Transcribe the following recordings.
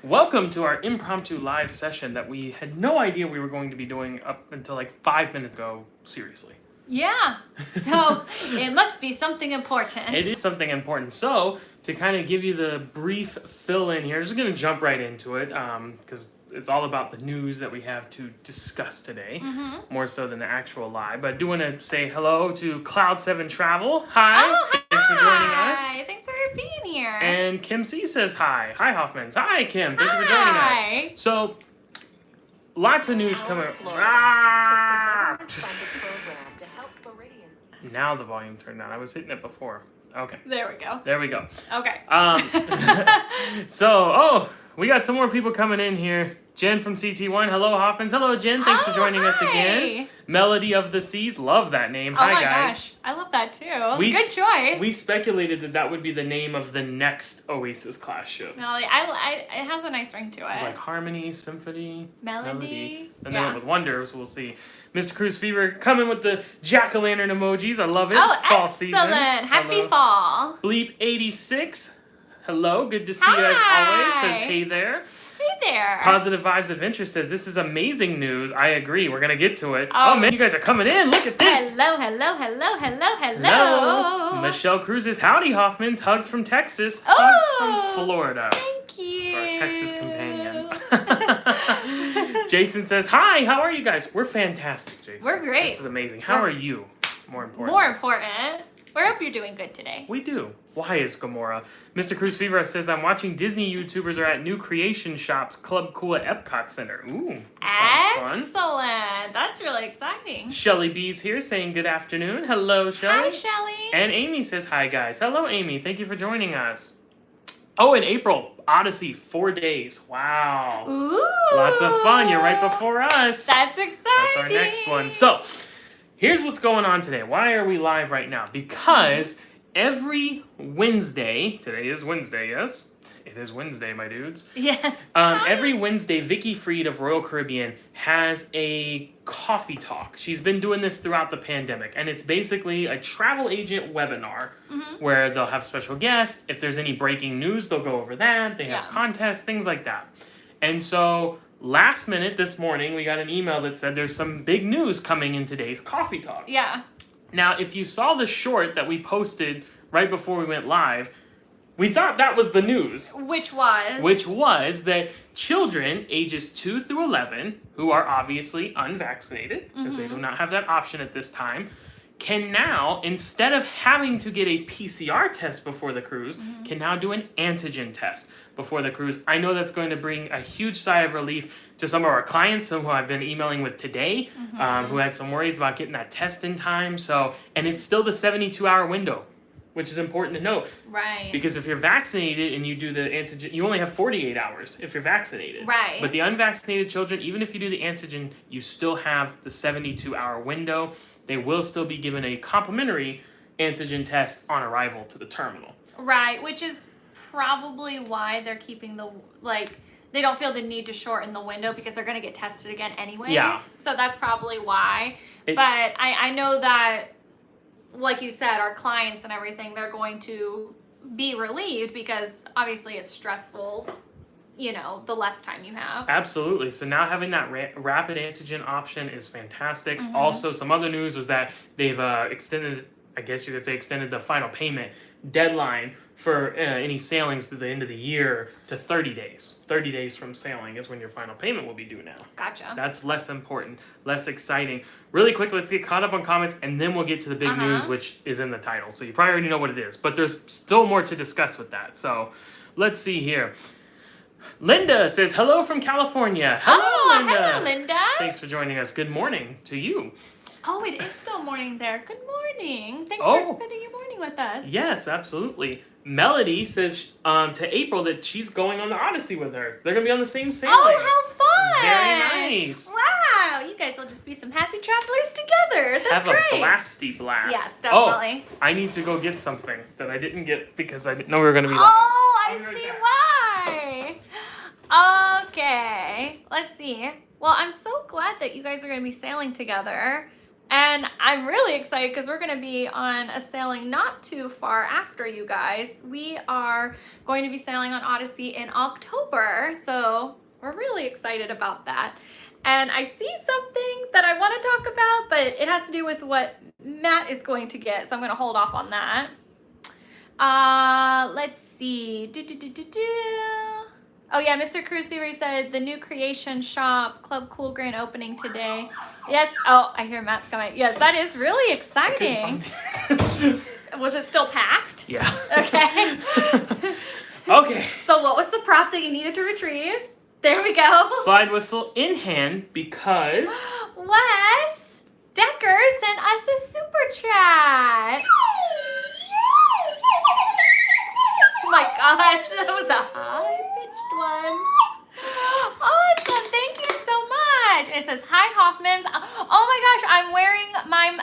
Welcome to our impromptu live session that we had no idea we were going to be doing up until like 5 minutes ago. Seriously. Yeah, so it must be something important. It is something important. So, to kind of give you the brief fill-in here, just going to jump right into it because it's all about the news that we have to discuss today, more so than the actual live. But I do want to say hello to Cloud7 Travel. Hi. Oh, hi. Thanks for joining us. Hi, thanks for being here. And Kim C says hi. Hi, Hoffmans. Hi, Kim. Thank you for joining us. So, lots of news coming. Now the volume turned down. I was hitting it before. Okay. There we go. There we go. Okay. We got some more people coming in here. Jen from CT1. Hello, Hoffmans. Hello, Jen. Thanks for joining us again. Melody of the Seas. Love that name. Hi, guys. Gosh. I love that too. Good choice. We speculated that would be the name of the next Oasis class ship. Melody. it has a nice ring to it. It's like harmony, symphony, melody. And then with wonder, so we'll see. Mr. Cruise Fever coming with the jack-o'-lantern emojis. I love it. Oh, fall excellent. Season. Happy Hello. fall. Bleep 86. Hello. Good to see you as always. Says hey there. Hey there. Positive Vibes Adventure says, this is amazing news. I agree. We're going to get to it. Oh, man, you guys are coming in. Look at this. Hello. Hello. Michelle Cruz's howdy, Hoffmans. Hugs from Texas. Hugs from Florida. Thank you. To our Texas companions. Jason says, hi. How are you guys? We're fantastic, Jason. We're great. This is amazing. How are you? More important. More important. We hope you're doing good today. We do. Why is Gamora? Mr. Cruise Fever says, I'm watching Disney YouTubers are at new creation shops, Club Cool at Epcot Center. Ooh, that sounds fun. Excellent. That's really exciting. Shelly B's here saying good afternoon. Hello, Shelly. Hi, Shelly. And Amy says, hi, guys. Hello, Amy. Thank you for joining us. Oh, in April, Odyssey, 4 days. Wow. Ooh. Lots of fun. You're right before us. That's exciting. That's our next one. So, here's what's going on today. Why are we live right now? Because every Wednesday, today is Wednesday, yes? It is Wednesday, my dudes. Yes. Every Wednesday, Vicky Freed of Royal Caribbean has a coffee talk. She's been doing this throughout the pandemic, and it's basically a travel agent webinar where they'll have special guests. If there's any breaking news, they'll go over that. They have contests, things like that. And so last minute this morning, we got an email that said there's some big news coming in today's coffee talk. Yeah. Now, if you saw the short that we posted right before we went live, we thought that was the news. Which was? Which was that children ages 2 through 11, who are obviously unvaccinated, because they do not have that option at this time, can now, instead of having to get a PCR test before the cruise, can now do an antigen test before the cruise. I know that's going to bring a huge sigh of relief to some of our clients, some who I've been emailing with today, who had some worries about getting that test in time. So, and it's still the 72-hour window, which is important to note. Right. Because if you're vaccinated and you do the antigen, you only have 48 hours if you're vaccinated. Right. But the unvaccinated children, even if you do the antigen, you still have the 72-hour window. They will still be given a complimentary antigen test on arrival to the terminal. Right, which is probably why they're keeping they don't feel the need to shorten the window because they're going to get tested again anyways. Yeah. So that's probably why. But I know that, like you said, our clients and everything, they're going to be relieved because obviously it's stressful, the less time you have. Absolutely. So now having that rapid antigen option is fantastic. Also, some other news was that they've extended the final payment deadline for any sailings through the end of the year to 30 days. 30 days from sailing is when your final payment will be due now. Gotcha. That's less important, less exciting. Really quick, let's get caught up on comments, and then we'll get to the big news, which is in the title. So you probably already know what it is, but there's still more to discuss with that. So let's see here. Linda says, hello from California. Hello, Linda. Hello, Linda. Thanks for joining us. Good morning to you. Oh, it is still morning there. Good morning. Thanks for spending your morning with us. Yes, absolutely. Melody says to April that she's going on the Odyssey with her. They're going to be on the same sailing. Oh, how fun. Very nice. Wow, you guys will just be some happy travelers together. That's great. Have a blasty blast. Yes, definitely. Oh, I need to go get something that I didn't get because I didn't know we were going to be live. Oh, I see why. Okay, let's see. Well, I'm so glad that you guys are going to be sailing together. And I'm really excited because we're going to be on a sailing not too far after you guys. We are going to be sailing on Odyssey in October. So we're really excited about that. And I see something that I want to talk about, but it has to do with what Matt is going to get. So I'm going to hold off on that. Let's see. Oh yeah, Mr. Cruise Fever said the new creation shop, Club Cool grand opening today. Yes. Oh, I hear Matt's coming. Yes, that is really exciting. Was it still packed? Yeah. Okay. Okay. So what was the prop that you needed to retrieve? There we go. Slide whistle in hand because Wes Decker sent us a super chat. Oh my gosh, that was a high-pitched one. Awesome, thank you so much. It says, hi Hoffmans. Oh my gosh, I'm wearing my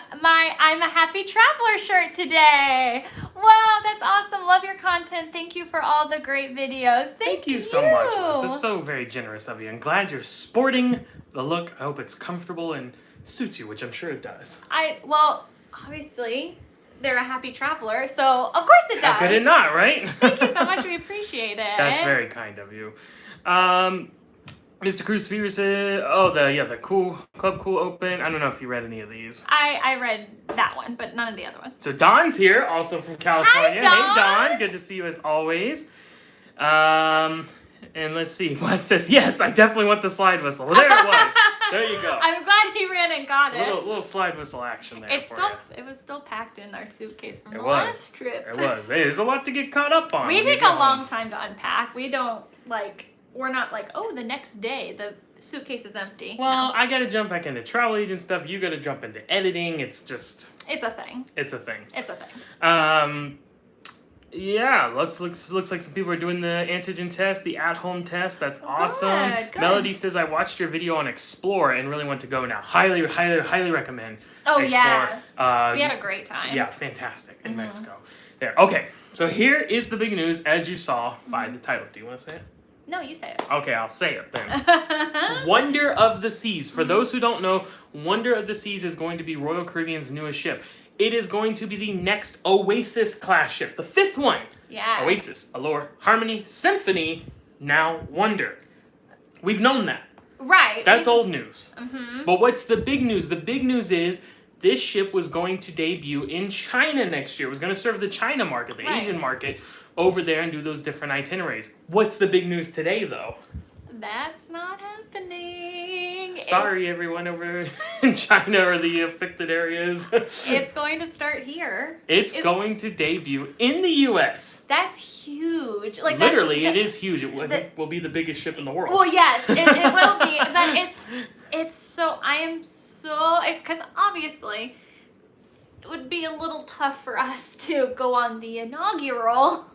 I'm a Happy Traveler shirt today. Wow, that's awesome. Love your content. Thank you for all the great videos. Thank you so much, Wes. That's so very generous of you. I'm glad you're sporting the look. I hope it's comfortable and suits you, which I'm sure it does. Well, obviously, they're a Happy Traveler, so of course it does. How could it not, right? Thank you so much. We appreciate it. That's very kind of you. Mr. Cruz Fever said, the Club Cool Open. I don't know if you read any of these. I read that one, but none of the other ones. So Dawn's here, also from California. Hi, Dawn. Hey, Dawn. Good to see you as always. And let's see. Wes says, yes, I definitely want the slide whistle. Well, there it was. There you go. I'm glad he ran and got it. Little slide whistle action there It was still packed in our suitcase from the last trip. It was. Hey, there's a lot to get caught up on. We take a long time to unpack. We don't we're not like, oh, the next day the suitcase is empty. Well, no. I gotta jump back into travel agent stuff. You gotta jump into editing. It's a thing. It's a thing. Yeah, looks like some people are doing the antigen test, the at-home test. That's awesome. Good. Melody says, I watched your video on Explore and really want to go now. Highly, highly, highly recommend Explore. Yes. We had a great time. Yeah, fantastic in Mexico. There. Okay, so here is the big news, as you saw by the title. Do you want to say it? No, you say it. Okay, I'll say it then. Wonder of the Seas. For those who don't know, Wonder of the Seas is going to be Royal Caribbean's newest ship. It is going to be the next Oasis class ship, the 5th one. Yeah. Oasis, Allure, Harmony, Symphony, now Wonder. We've known that. Right. That's old news. Mm-hmm. But what's the big news? The big news is this ship was going to debut in China next year. It was going to serve the China market, the Asian market, over there and do those different itineraries. What's the big news today, though? That's not happening. Sorry, everyone over in China or the affected areas. It's going to start here. It's going to debut in the U.S. That's huge. Like Literally, it is huge. It will be the biggest ship in the world. Well, yes, it will be. But it's so, I am so, because obviously it would be a little tough for us to go on the inaugural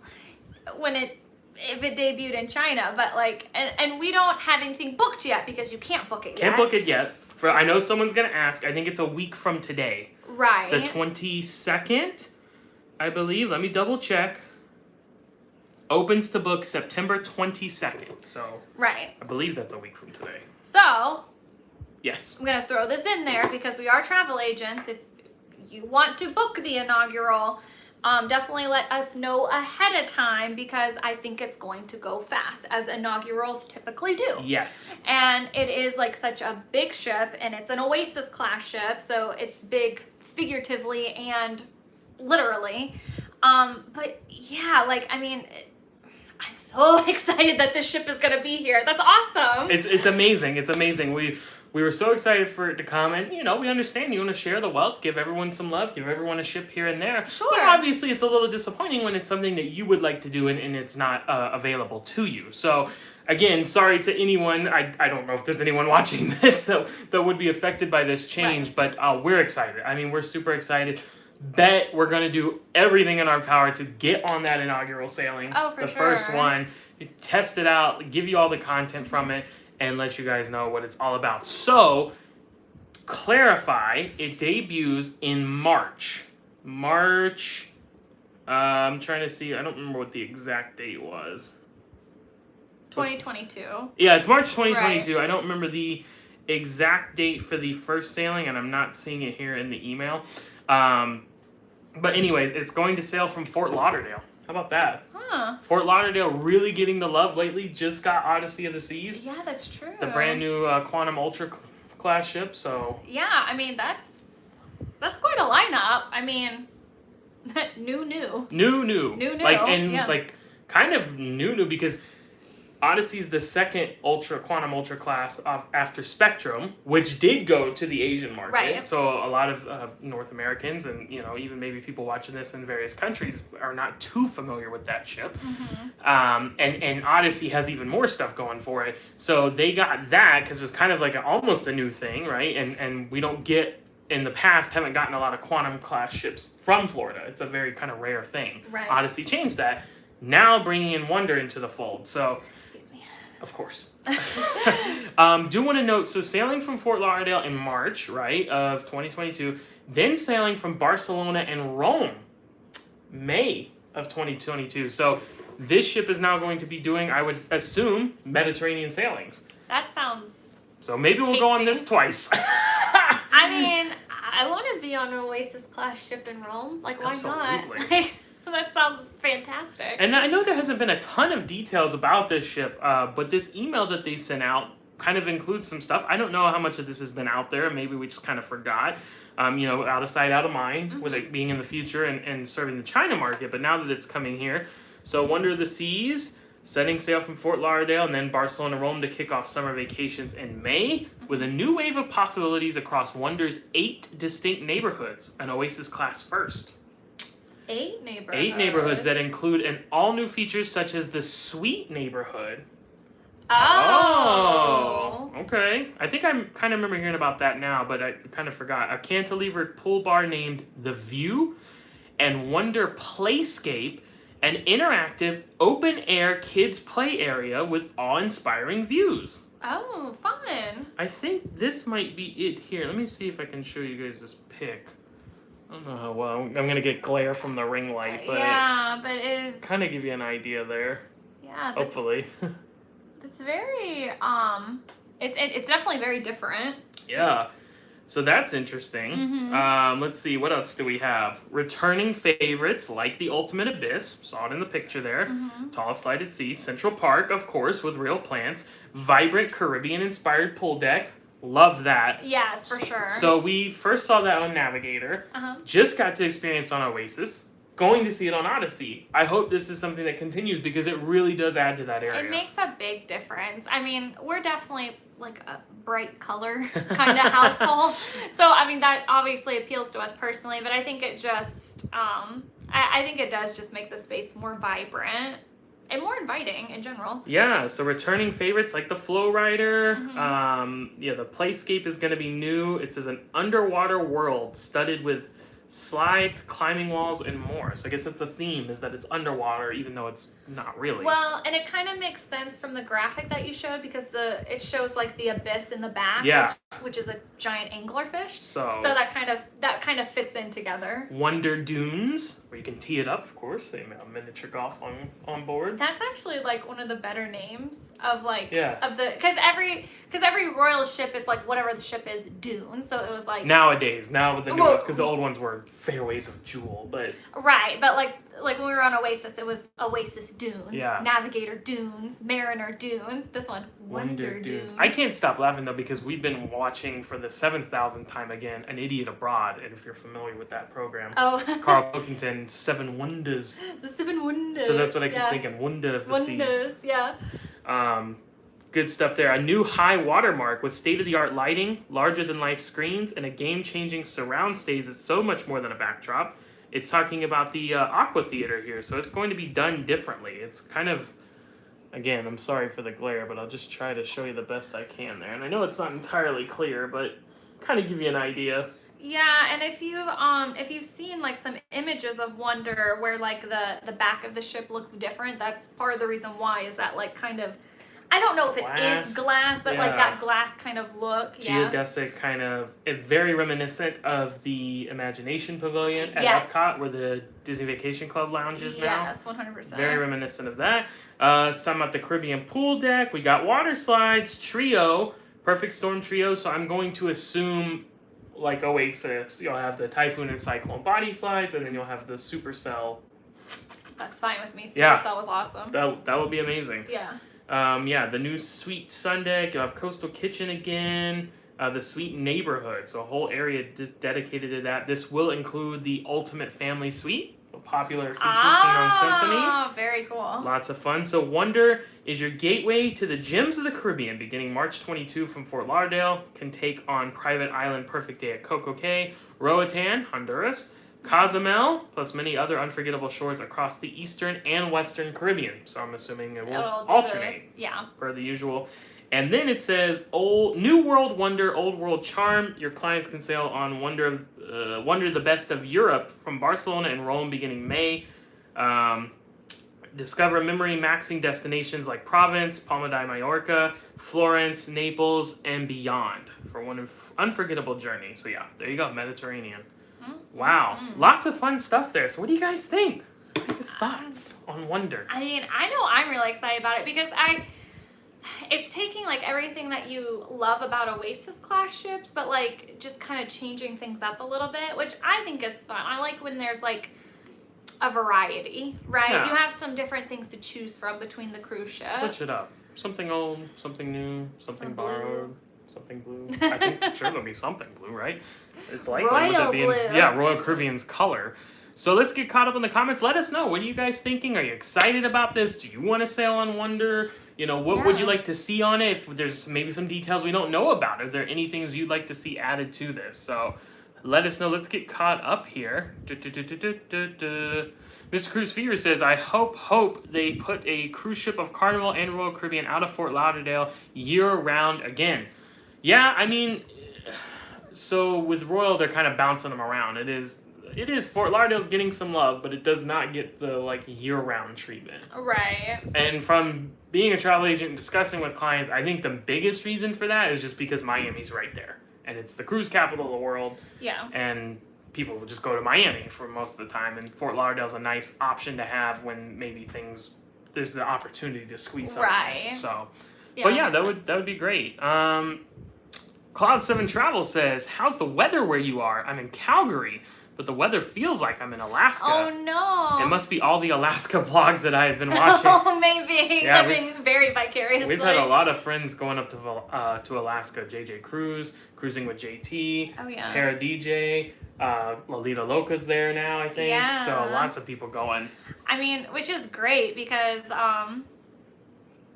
if it debuted in China, but and we don't have anything booked yet because you can't book it yet. Can't book it yet. I know someone's gonna ask. I think it's a week from today. Right. The 22nd, I believe. Let me double check. Opens to book September 22nd. So. Right. I believe that's a week from today. So. Yes. I'm gonna throw this in there because we are travel agents. If you want to book the inaugural, definitely let us know ahead of time because I think it's going to go fast, as inaugurals typically do. Yes. And it is such a big ship, and it's an Oasis class ship, so it's big figuratively and literally. But yeah, I'm so excited that this ship is gonna be here. That's awesome. It's amazing. It's amazing. We were so excited for it to come, and we understand you want to share the wealth, give everyone some love, give everyone a ship here and there. Sure. But obviously, it's a little disappointing when it's something that you would like to do and it's not available to you. So, again, sorry to anyone. I don't know if there's anyone watching this that would be affected by this change, but we're excited. I mean, we're super excited. Bet we're going to do everything in our power to get on that inaugural sailing. Oh, for the sure. first one, test it out, give you all the content from it, and let you guys know what it's all about. So, clarify, it debuts in March. I'm trying to see, I don't remember what the exact date was. 2022. Yeah, it's March 2022. Right. I don't remember the exact date for the first sailing, and I'm not seeing it here in the email. But anyways, it's going to sail from Fort Lauderdale. How about that? Huh. Fort Lauderdale really getting the love lately. Just got Odyssey of the Seas. Yeah, that's true. The brand new Quantum Ultra class ship. So yeah, I mean that's quite a lineup. I mean, new. Like kind of new because Odyssey's the second Quantum Ultra class after Spectrum, which did go to the Asian market. Right. So a lot of North Americans and even maybe people watching this in various countries are not too familiar with that ship. Mm-hmm. And Odyssey has even more stuff going for it. So they got that because it was kind of like almost a new thing, right? And we don't get in the past haven't gotten a lot of Quantum class ships from Florida. It's a very kind of rare thing. Right. Odyssey changed that. Now bringing in Wonder into the fold. So. Of course. Do want to note, so sailing from Fort Lauderdale in March, right, of 2022, then sailing from Barcelona and Rome, May of 2022. So this ship is now going to be doing, I would assume, Mediterranean sailings. That sounds So maybe we'll go on this twice. I mean, I want to be on an Oasis class ship in Rome. Like, why Absolutely. not? That sounds fantastic. And I know there hasn't been a ton of details about this ship, but this email that they sent out kind of includes some stuff. I don't know how much of this has been out there. Maybe we just kind of forgot. Out of sight, out of mind, with it being in the future and serving the China market. But now that it's coming here, so Wonder of the Seas, setting sail from Fort Lauderdale and then Barcelona, Rome to kick off summer vacations in May with a new wave of possibilities across Wonder's 8 distinct neighborhoods, an Oasis class first. 8 neighborhoods. 8 neighborhoods that include all new features such as the Suite neighborhood. Oh. Okay. I think I kind of remember hearing about that now, but I kind of forgot. A cantilevered pool bar named The View and Wonder Playscape, an interactive open-air kids play area with awe-inspiring views. Oh, fun. I think this might be it here. Let me see if I can show you guys this pic. I don't know how well. I'm going to get glare from the ring light, but yeah, but it is kind of give you an idea there. Yeah, Hopefully. It's very it's definitely very different. Yeah. So that's interesting. Mm-hmm. Let's see, what else do we have? Returning favorites like the Ultimate Abyss, saw it in the picture there. Mm-hmm. Tallest Lighted Sea, Central Park, of course, with real plants. Vibrant Caribbean-inspired pool deck. Love that. Yes, for sure. So we first saw that on Navigator. Uh-huh. Just got to experience on Oasis. Going to see it on Odyssey. I hope this is something that continues because it really does add to that area. It makes a big difference. I mean, we're definitely like a bright color kind of household. So, I mean, that obviously appeals to us personally, but I think it just, I think it does just make the space more vibrant and more inviting in general. Yeah, so returning favorites like the Flow Rider. Mm-hmm. The Playscape is going to be new. It says an underwater world studded with slides, climbing walls, and more. So I guess that's the theme, is that it's underwater, even though it's not really. Well, and it kind of makes sense from the graphic that you showed because it shows like the abyss in the back, yeah. which is a giant anglerfish. So that kind of fits in together. Wonder Dunes, where you can tee it up, of course. They have a miniature golf on board. That's actually like one of the better names of like yeah. of the because every royal ship, it's like whatever the ship is, dunes. So it was like nowadays, now with the new ones, because the old ones were Fairways of Jewel, but right, but like when we were on Oasis, it was Oasis Dunes, yeah. Navigator Dunes, Mariner Dunes. This one, Wonder Dunes. I can't stop laughing though because we've been watching for the 7,000th time again An Idiot Abroad, and if you're familiar with that program, Carl Pilkington, 7 Wonders. The 7 Wonders. So that's what I keep thinking, Wonder of the Seas. Wonders, yeah. Good stuff there. A new high watermark with state-of-the-art lighting, larger-than-life screens, and a game-changing surround stage that's so much more than a backdrop. It's talking about the Aqua Theater here, so it's going to be done differently. It's kind of, again, I'm sorry for the glare, but I'll just try to show you the best I can there. And I know it's not entirely clear, but kind of give you an idea. Yeah, and if you've seen like some images of Wonder where like the back of the ship looks different, that's part of the reason why, is that like kind of, I don't know if it is glass, but like that glass kind of look. Geodesic kind of, very reminiscent of the Imagination Pavilion at Epcot, where the Disney Vacation Club lounge is now. Yes, 100%. Very reminiscent of that. It's talking about the Caribbean pool deck. We got water slides, trio, Perfect storm trio, so I'm going to assume, like Oasis, you'll have the Typhoon and Cyclone body slides, and then you'll have the Supercell. That's fine with me. Supercell Yeah. was awesome. That would be amazing. Yeah. The new Sweet Sun Deck, you'll have Coastal Kitchen again, the Sweet Neighborhood, so a whole area dedicated to that. This will include the Ultimate Family Suite, a popular feature seen on Symphony. Ah, very cool. Lots of fun. So Wonder is your gateway to the gems of the Caribbean, beginning March 22 from Fort Lauderdale. Can take on Private Island, Perfect Day at Coco Cay, Roatan, Honduras, Cozumel, plus many other unforgettable shores across the eastern and western Caribbean. So I'm assuming it will alternate per the usual. And then it says New World Wonder, Old World Charm. Your clients can sail on Wonder the Best of Europe from Barcelona and Rome beginning May. Discover memory-maxing destinations like Provence, Palma de Mallorca, Florence, Naples, and beyond for one unforgettable journey. So yeah, there you go, Mediterranean. Wow, lots of fun stuff there. So what do you guys think? What are your thoughts on Wonder? I mean, I know I'm really excited about it because it's taking like everything that you love about Oasis class ships, but like just kind of changing things up a little bit, which I think is fun. I like when there's like a variety, right? Yeah. You have some different things to choose from between the cruise ships. Switch it up. Something old, something new, something Some borrowed, blue. something blue. I think sure there'll be something blue, right? It's likely Royal with it being blue. Royal Caribbean's color. So let's get caught up in the comments. Let us know. What are you guys thinking? Are you excited about this? Do you want to sail on Wonder? You know, what would you like to see on it? If there's maybe some details we don't know about, are there any things you'd like to see added to this? So let us know. Let's get caught up here. Mr. Cruise Fever says, I hope they put a cruise ship of Carnival and Royal Caribbean out of Fort Lauderdale year-round again. Yeah, I mean, so with Royal, they're kind of bouncing them around. It is Fort Lauderdale's getting some love, but it does not get the like year-round treatment. Right. And from being a travel agent and discussing with clients, I think the biggest reason for that is just because Miami's right there. And it's the cruise capital of the world. Yeah. And people will just go to Miami for most of the time. And Fort Lauderdale's a nice option to have when maybe there's the opportunity to squeeze something. Right. So, Yeah, but yeah, that that would be great. Cloud7 Travel says, how's the weather where you are? I'm in Calgary, but the weather feels like I'm in Alaska. Oh no. It must be all the Alaska vlogs that I have been watching. Oh, maybe. Yeah, Living very vicariously. We've had a lot of friends going up to Alaska. JJ Cruise, cruising with JT. Oh yeah. Para DJ, Lolita Loca's there now, I think. Yeah. So lots of people going. I mean, which is great because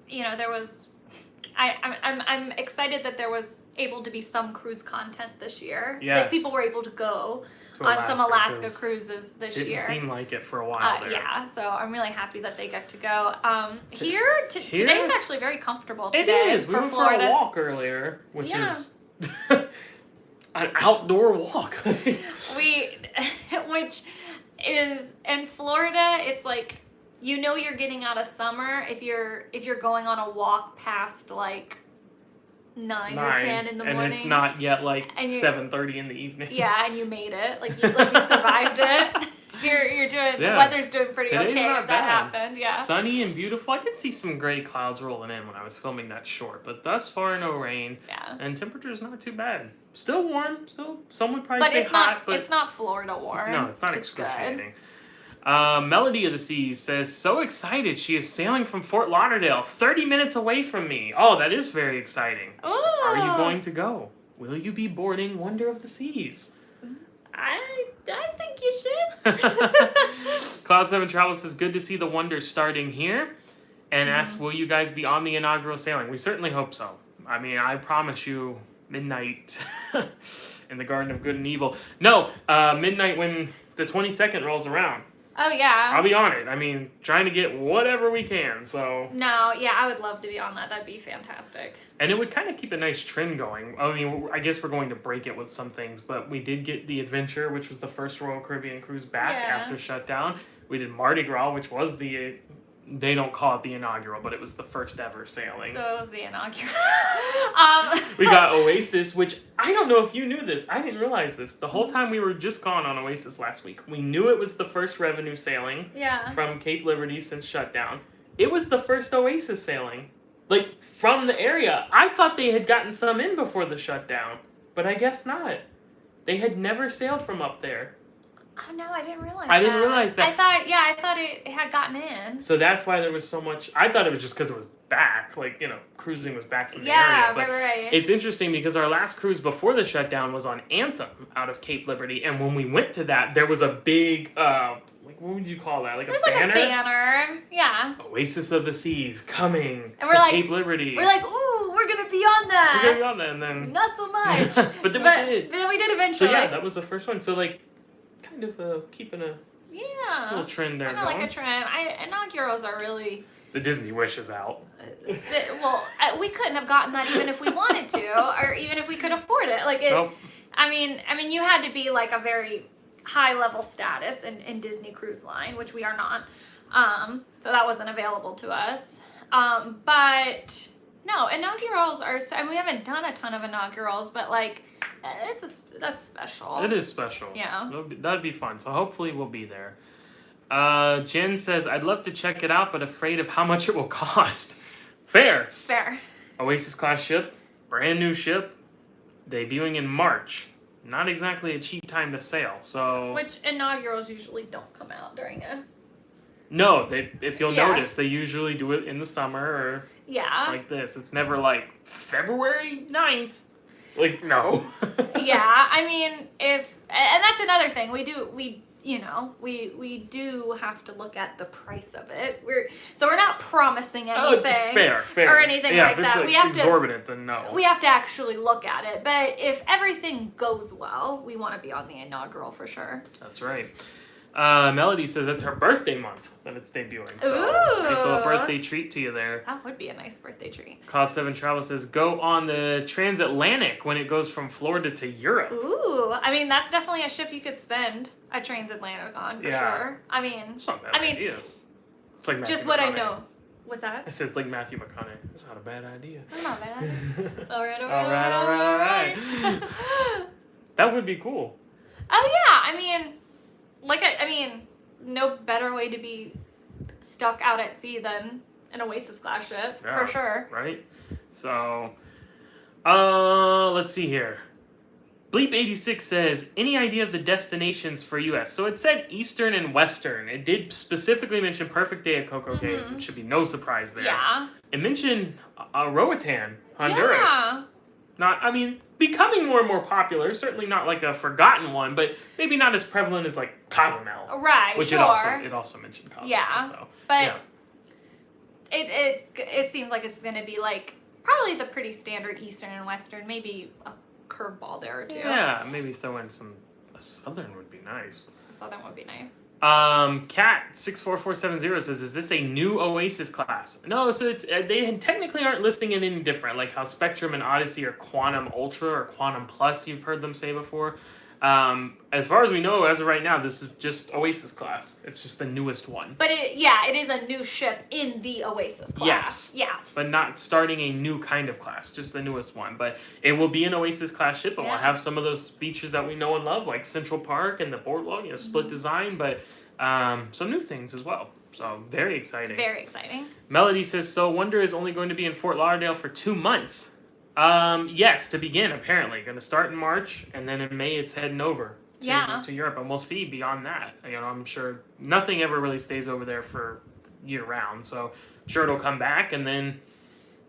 there was. I'm excited that there was able to be some cruise content this year. Yes. Like people were able to go To on some Alaska 'cause cruises this Didn't year. seem like it for a while there. Yeah, so I'm really happy that they get to go. Here? Today's actually very comfortable today. It is. We for went Florida. for a walk earlier, which is an outdoor walk. Which is in Florida, it's like you're getting out of summer if you're going on a walk past like 9 or 10 in the morning. And it's not yet like And 7:30 in the evening. Yeah, and you made it. Like you survived it. You're doing. Yeah. The weather's doing pretty Today's okay not if that bad. happened. Yeah. Sunny and beautiful. I did see some gray clouds rolling in when I was filming that short, but thus far no rain. Yeah. And temperature's not too bad. Still warm. Still, some would probably But say it's hot, not. but It's not Florida warm. no, it's not It's good. excruciating. Melody of the Seas says, so excited. She is sailing from Fort Lauderdale, 30 minutes away from me. Oh, that is very exciting. So are you Ooh. going to go? Will you be boarding Wonder of the Seas? I think you should. Cloud7 Travel says, good to see the Wonder starting here. And asks, will you guys be on the inaugural sailing? We certainly hope so. I mean, I promise you, midnight in the Garden of Good and Evil. No, midnight when the 22nd rolls around. Oh yeah. I'll be on it. I mean, trying to get whatever we can, so. No, yeah, I would love to be on that. That'd be fantastic. And it would kind of keep a nice trend going. I mean, I guess we're going to break it with some things, but we did get the Adventure, which was the first Royal Caribbean cruise back after shutdown. We did Mardi Gras, which was they don't call it the inaugural, but it was the first ever sailing. So it was the inaugural. We got Oasis, which I don't know if you knew this. I didn't realize this. The whole time we were just gone on Oasis last week. We knew it was the first revenue sailing Yeah. from Cape Liberty since shutdown. It was the first Oasis sailing like from the area. I thought they had gotten some in before the shutdown, but I guess not. They had never sailed from up there. Oh no, I didn't realize. I didn't realize that. I thought it had gotten in. So that's why there was so much. I thought it was just because it was back, like, cruising was back from the area. But right. It's interesting because our last cruise before the shutdown was on Anthem out of Cape Liberty, and when we went to that, there was a big, like, what would you call that? Like it was a banner? like a banner, yeah. Oasis of the Seas coming and to we're like, Cape Liberty. We're like, ooh, we're gonna be on that. We're gonna be on that, and then not so much. but then we did. Then we did eventually. So yeah, that was the first one. So like, kind of keeping a little trend there. Kind of like a trend. Inaugurals are really. The Disney Wish is out. Well, we couldn't have gotten that even if we wanted to, or even if we could afford it. Like it. Nope. I mean, you had to be like a very high level status in Disney Cruise Line, which we are not. So that wasn't available to us. But no, inaugurals are. We haven't done a ton of inaugurals, but like, that's special. It is special. Yeah. That'd be fun. So hopefully we'll be there. Jen says, I'd love to check it out, but afraid of how much it will cost. Fair. Oasis class ship, brand new ship, debuting in March. Not exactly a cheap time to sail, so... Which inaugurals usually don't come out during a... No, if you'll notice, they usually do it in the summer or like this. It's never like February 9th. Like, no. Yeah, I mean, and that's another thing. We do have to look at the price of it. We're not promising anything. Fair. Or anything like that. If it's exorbitant, then no. We have to actually look at it. But if everything goes well, we want to be on the inaugural for sure. That's right. Melody says it's her birthday month that it's debuting. So nice little birthday treat to you there. That would be a nice birthday treat. Cloud 7 Travel says go on the transatlantic when it goes from Florida to Europe. Ooh, that's definitely a ship you could spend a transatlantic on for sure. It's not a bad idea. It's like Matthew just what McConaughey. I know. What's that? I said it's like Matthew McConaughey. It's not a bad idea. It's not bad. All right. That would be cool. Oh yeah, no better way to be stuck out at sea than an Oasis class ship, for sure. Right? So, let's see here. Bleep86 says, any idea of the destinations for U.S.? So it said Eastern and Western. It did specifically mention Perfect Day at Coco Cay. It should be no surprise there. Yeah. It mentioned Roatan, Honduras. Yeah. Becoming more and more popular. Certainly not like a forgotten one, but maybe not as prevalent as like Cozumel. Right, which sure. it also mentioned Cozumel. Yeah, so, but it seems like it's going to be like probably the pretty standard Eastern and Western, maybe a curveball there or two. Yeah, maybe throw in a Southern would be nice. A Southern would be nice. Cat64470 says, is this a new Oasis class? No, so they technically aren't listing it any different, like how Spectrum and Odyssey are Quantum Ultra or Quantum Plus, you've heard them say before. As far as we know, as of right now, this is just Oasis class. It's just the newest one. But it is a new ship in the Oasis class. Yes. But not starting a new kind of class, just the newest one. But it will be an Oasis class ship, and we'll have some of those features that we know and love, like Central Park and the boardwalk, split design, but some new things as well. So very exciting. Very exciting. Melody says, so Wonder is only going to be in Fort Lauderdale for 2 months. Yes, to begin, apparently. Going to start in March, and then in May it's heading over to Europe, and we'll see beyond that. I'm sure nothing ever really stays over there for year-round, so I'm sure it'll come back, and then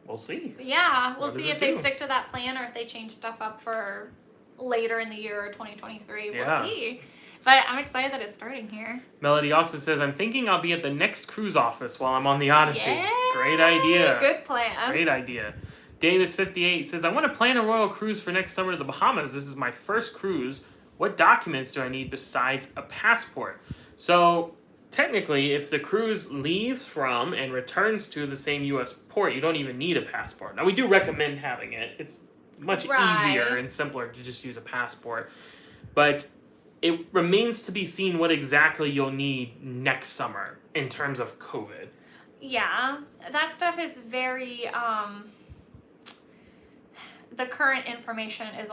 we'll see. Yeah, we'll see if they stick to that plan or if they change stuff up for later in the year or 2023. We'll see. But I'm excited that it's starting here. Melody also says, I'm thinking I'll be at the next cruise office while I'm on the Odyssey. Yay! Great idea. Good plan. Great idea. Davis58 says, I want to plan a royal cruise for next summer to the Bahamas. This is my first cruise. What documents do I need besides a passport? So, technically, if the cruise leaves from and returns to the same U.S. port, you don't even need a passport. Now, we do recommend having it. It's much easier and simpler to just use a passport. But it remains to be seen what exactly you'll need next summer in terms of COVID. Yeah, that stuff is very... the current information is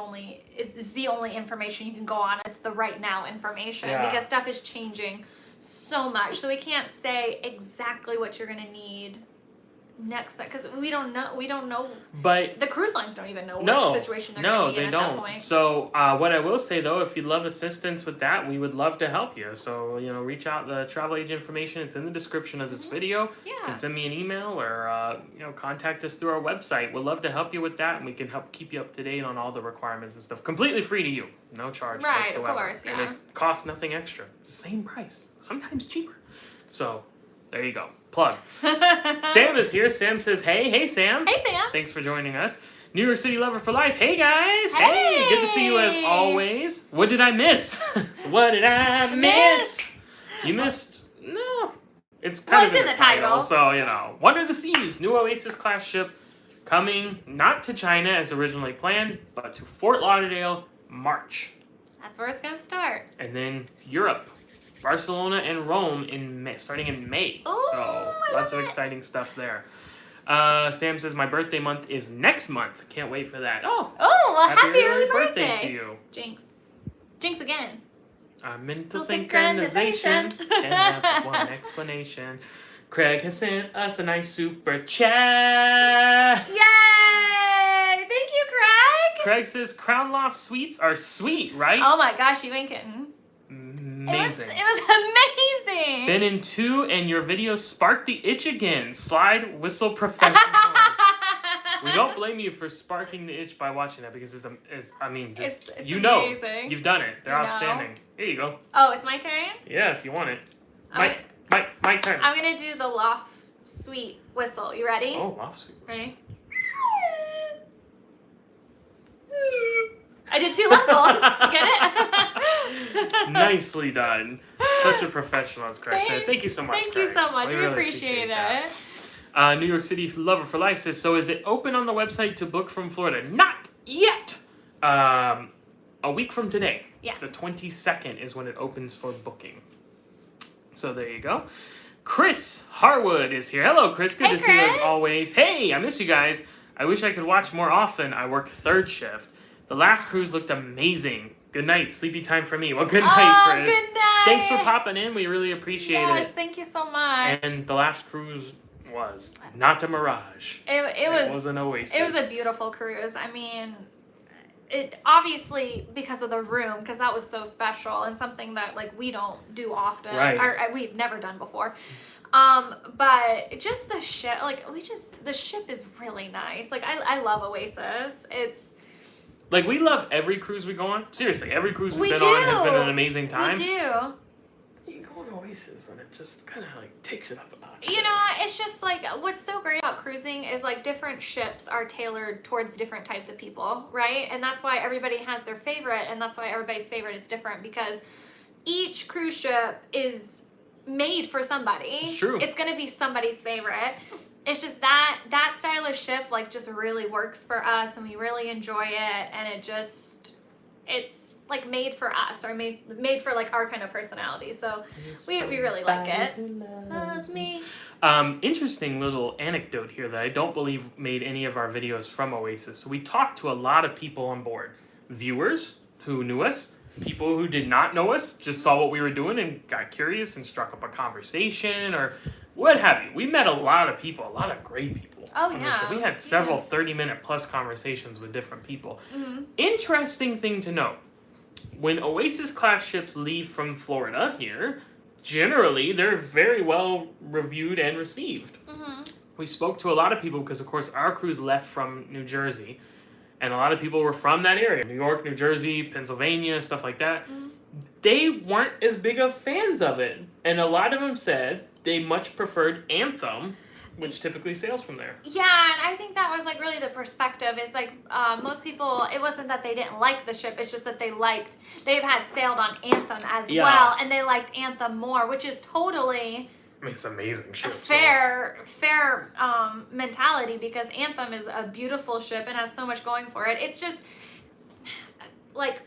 the only information you can go on. It's the right now information because stuff is changing so much. So we can't say exactly what you're going to need next, because we don't know. But the cruise lines don't even know what situation they're going to be in at that point. So what I will say though, if you'd love assistance with that, we would love to help you. So reach out. The travel agent information, it's in the description of this video. Yeah. You can send me an email or contact us through our website. We'd love to help you with that, and we can help keep you up to date on all the requirements and stuff. Completely free to you, no charge whatsoever. Right, of course, yeah. And it costs nothing extra. Same price, sometimes cheaper. So there you go. Plug. Sam is here. Sam says, hey Sam. Hey Sam. Thanks for joining us. New York City Lover for Life. Hey guys. Hey. Good to see you as always. What did I miss? So what did I miss? You missed? No. It's kind of in the title. So, Wonder of the Seas, new Oasis class ship coming not to China as originally planned, but to Fort Lauderdale, March. That's where it's going to start. And then Europe. Barcelona and Rome starting in May. Ooh, so lots of exciting stuff there. Sam says my birthday month is next month. Can't wait for that. Oh, well, happy early birthday to you. Jinx again. Mental synchronization. Can't have one explanation. Craig has sent us a nice super chat. Yay! Thank you, Craig. Craig says Crown Loft Suites are sweet, right? Oh my gosh, you ain't kidding. Amazing. It was amazing. Been in 2 and your videos sparked the itch again. Slide whistle professionals. We don't blame you for sparking the itch by watching that because it's amazing. You've done it. They're outstanding. Here you go. Oh, it's my turn? Yeah, if you want it. My turn. I'm going to do the Loft Suite whistle. You ready? Oh, Loft Suite. Ready? I did 2 levels. Get it? Nicely done. Such a professional, as Craig said. Thank you so much, Thank you so much. We really appreciate it. New York City Lover for Life says, so is it open on the website to book from Florida? Not yet. A week from today. Yes. The 22nd is when it opens for booking. So there you go. Chris Harwood is here. Hello, Chris. Good to see you as always. Hey, I miss you guys. I wish I could watch more often. I work 3rd shift. The last cruise looked amazing. Good night. Sleepy time for me. Well, good night, Chris. Good night. Thanks for popping in. We really appreciate it. Yes, thank you so much. And the last cruise was not a mirage. It was an Oasis. It was a beautiful cruise. I mean, it obviously because of the room, because that was so special and something that we don't do often. Right. Or we've never done before. But just the ship, the ship is really nice. I love Oasis. It's we love every cruise we go on. Seriously, every cruise we've been on has been an amazing time. We do. You go on Oasis and it just kind of takes it up a notch. It's just what's so great about cruising is different ships are tailored towards different types of people, right? And that's why everybody has their favorite, and that's why everybody's favorite is different because each cruise ship is made for somebody. It's true. It's going to be somebody's favorite. It's just that style of ship just really works for us, and we really enjoy it, and it's made for us or made for our kind of personality. So we really like it. That's me. Interesting little anecdote here that I don't believe made any of our videos from Oasis. So we talked to a lot of people on board. Viewers who knew us, people who did not know us, just saw what we were doing and got curious and struck up a conversation or what have you. We met a lot of people, a lot of great people. Oh, yeah. We had several 30-minute plus conversations with different people. Mm-hmm. Interesting thing to note. When Oasis class ships leave from Florida here, generally they're very well reviewed and received. Mm-hmm. We spoke to a lot of people because, of course, our cruise left from New Jersey, and a lot of people were from that area. New York, New Jersey, Pennsylvania, stuff like that. Mm-hmm. They weren't as big of fans of it, and a lot of them said they much preferred Anthem, which typically sails from there. Yeah, and I think that was really the perspective is most people, it wasn't that they didn't like the ship, it's just that they've had sailed on Anthem as well, and they liked Anthem more, which is totally it's an amazing ship. Fair mentality because Anthem is a beautiful ship and has so much going for it. It's just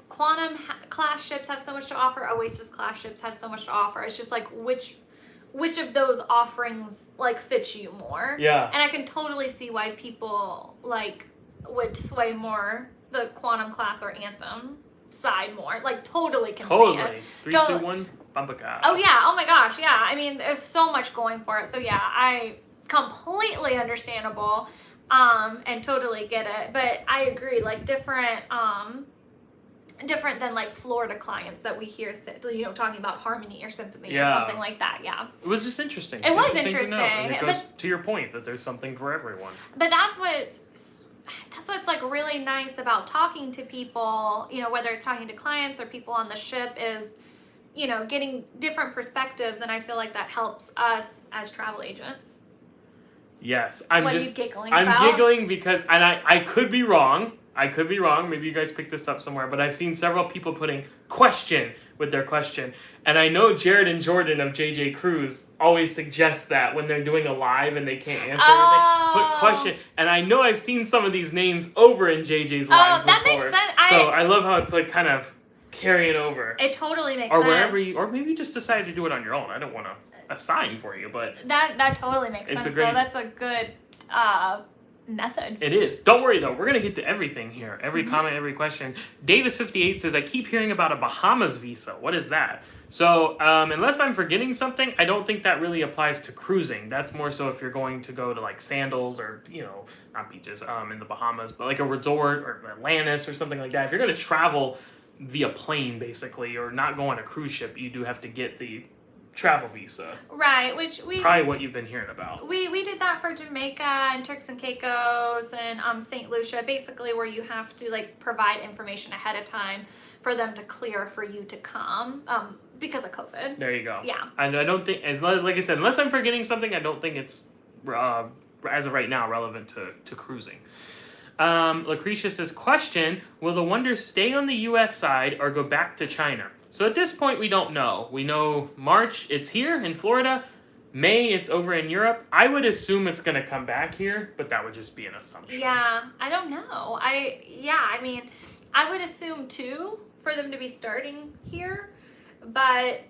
Quantum class ships have so much to offer. Oasis class ships have so much to offer. It's just which of those offerings fits you more. Yeah. And I can totally see why people would sway more the Quantum class or Anthem side more. Totally can see it. 3, 2, 1, bump a car. Oh yeah. Oh my gosh. Yeah. I mean, there's so much going for it. So yeah, I completely understandable, and totally get it. But I agree, like different than like Florida clients that we hear, talking about harmony or symphony or something like that. Yeah. It was just interesting. It was interesting. And it goes to your point that there's something for everyone. But that's what's like really nice about talking to people, whether it's talking to clients or people on the ship, is, getting different perspectives, and I feel like that helps us as travel agents. Yes. What are you giggling about? I'm giggling because, and I could be wrong. Maybe you guys picked this up somewhere, but I've seen several people putting question with their question. And I know Jared and Jordan of JJ Cruise always suggest that when they're doing a live and they can't answer anything, put question. And I know I've seen some of these names over in JJ's lives that before. Makes sense. So I love how it's like kind of carrying over. It totally makes sense. Or wherever or maybe you just decided to do it on your own. I don't want to assign for you, but that totally makes sense. So that's a good method. It is. Don't worry though, we're gonna get to everything here. Every comment, every question. Davis58 says, I keep hearing about a Bahamas Visa. What is that? So unless I'm forgetting something, I don't think that really applies to cruising. That's more so if you're going to go to like Sandals or, not beaches in the Bahamas, but like a resort or Atlantis or something like that. If you're going to travel via plane basically, or not go on a cruise ship, you do have to get the travel visa. Right, which probably what you've been hearing about. We did that for Jamaica and Turks and Caicos and St. Lucia, basically where you have to like provide information ahead of time for them to clear for you to come because of COVID. There you go. Yeah. And I don't think, like I said, unless I'm forgetting something, I don't think it's as of right now relevant to cruising. Lucretia says, question, will the Wonder stay on the U.S. side or go back to China? So at this point, we don't know. We know March, it's here in Florida. May, it's over in Europe. I would assume it's going to come back here, but that would just be an assumption. Yeah, I don't know. I mean, I would assume too for them to be starting here, but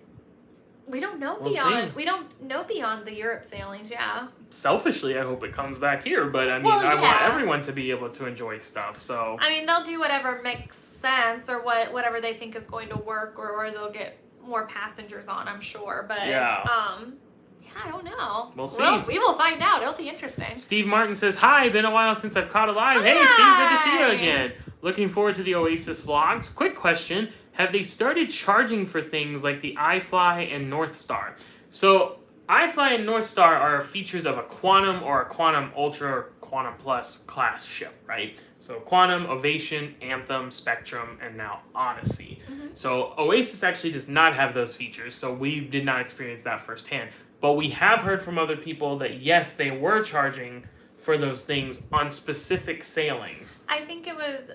we don't know we don't know beyond the Europe sailings, yeah. Selfishly, I hope it comes back here, but I mean, I want everyone to be able to enjoy stuff, so. I mean, they'll do whatever makes sense or whatever they think is going to work, or they'll get more passengers on, I'm sure, but I don't know. We'll see. We will find out. It'll be interesting. Steve Martin says, hi, been a while since I've caught a live. Hey, Steve, good to see you again. Looking forward to the Oasis vlogs. Quick question. Have they started charging for things like the iFly and North Star? So iFly and North Star are features of a Quantum or a Quantum Ultra or Quantum Plus class ship, right? So Quantum, Ovation, Anthem, Spectrum, and now Odyssey. So Oasis actually does not have those features, so we did not experience that firsthand. But we have heard from other people that yes, they were charging for those things on specific sailings. I think it was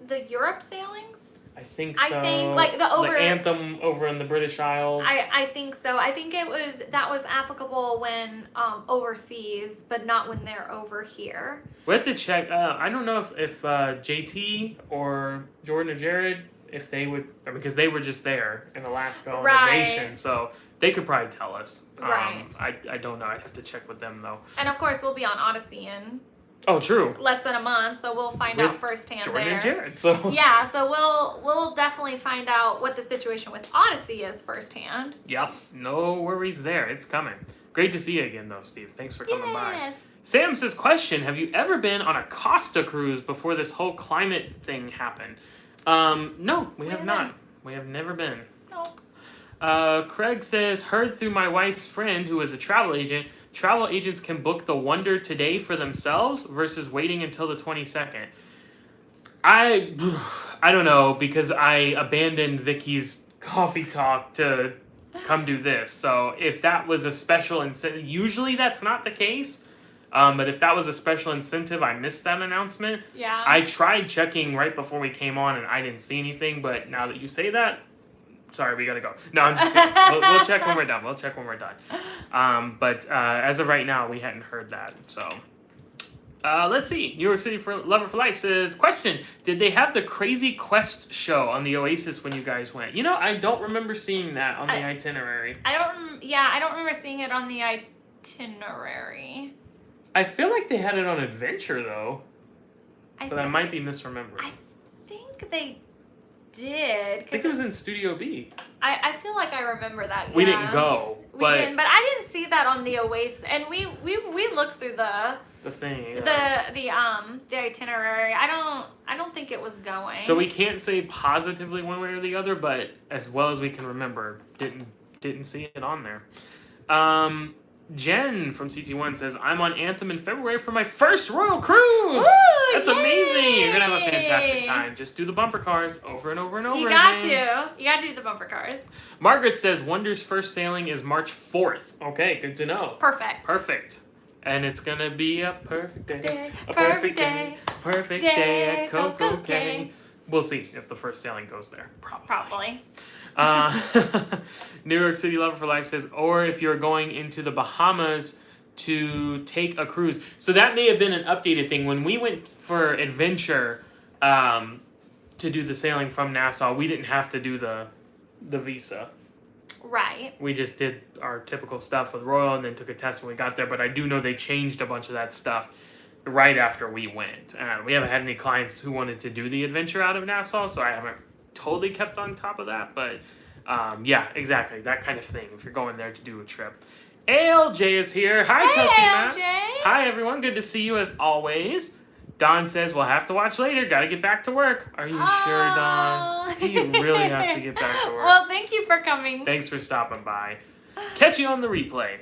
the Europe sailings. I think so. I think like the Anthem over in the British Isles. I think so. I think that was applicable when overseas, but not when they're over here. We have to check. I don't know if JT or Jordan or Jared, if they would, because they were just there in Alaska on vacation, so they could probably tell us. Right. I don't know. I'd have to check with them though. And of course, we'll be on Odyssey in true. less than a month, so we'll find out firsthand Jordan there. And Jared, so yeah, so we'll definitely find out what the situation with Odyssey is firsthand. Yep, no worries there. It's coming. Great to see you again, though, Steve. Thanks for coming by. Sam says, question, have you ever been on a Costa cruise before this whole climate thing happened? No, we have not. We have never been. No. Craig says, heard through my wife's friend who is a travel agent, travel agents can book the Wonder today for themselves versus waiting until the 22nd. I don't know, because I abandoned Vicky's coffee talk to come do this. So if that was a special incentive, usually that's not the case. But if that was a special incentive, I missed that announcement. Yeah. I tried checking right before we came on and I didn't see anything, but now that you say that, sorry, we gotta go. No, I'm just kidding. We'll check when we're done. But as of right now, we hadn't heard that. So let's see. New York City Lover for Life says, question, did they have the Crazy Quest show on the Oasis when you guys went? I don't remember seeing that on the itinerary. I don't remember seeing it on the itinerary. I feel like they had it on Adventure, though. But I might be misremembering. I think they did. I think it was in Studio B. I feel like I remember that. We didn't go. We didn't, but I didn't see that on the Oasis. And we looked through the thing. The itinerary. I don't think it was going. So we can't say positively one way or the other, but as well as we can remember, didn't see it on there. Jen from CT1 says, I'm on Anthem in February for my first Royal Cruise! Woo, That's amazing! You're going to have a fantastic time. Just do the bumper cars over and over and over You again. got to do the bumper cars. Margaret says, Wonder's first sailing is March 4th. Okay, good to know. Perfect. And it's going to be a perfect day. A perfect day. Perfect day at Coco Cay. We'll see if the first sailing goes there. Probably. New York City Lover for Life says, or if you're going into the Bahamas to take a cruise. So that may have been an updated thing. When we went for adventure to do the sailing from Nassau, we didn't have to do the visa. Right. We just did our typical stuff with Royal and then took a test when we got there. But I do know they changed a bunch of that stuff right after we went. We haven't had any clients who wanted to do the adventure out of Nassau, so I haven't totally kept on top of that. But yeah, exactly. That kind of thing if you're going there to do a trip. ALJ is here. Hi, Chelsea Matt. ALJ. Hi, everyone. Good to see you as always. Don says, we'll have to watch later. Got to get back to work. Are you sure, Don? Do you really have to get back to work? Well, thank you for coming. Thanks for stopping by. Catch you on the replay.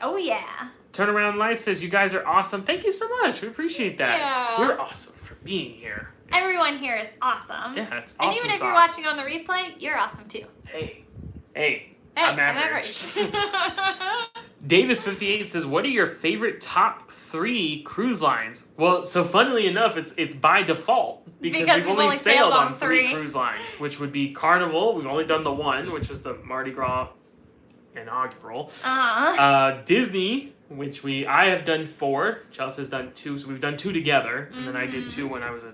Oh, yeah. Turnaround Life says, you guys are awesome. Thank you so much. We appreciate that. Yeah. You're awesome for being here. Everyone here is awesome. Yeah, it's awesome. And even if sauce. you're watching on the replay, you're awesome too. Hey, I'm average. Davis58 says, what are your favorite top 3 cruise lines? Well, so funnily enough, it's by default because we've only sailed on 3 cruise lines, which would be Carnival. We've only done the one, which was the Mardi Gras inaugural. Disney, which I have done 4. Chelsea's done 2, so we've done 2 together, and then I did 2 when I was a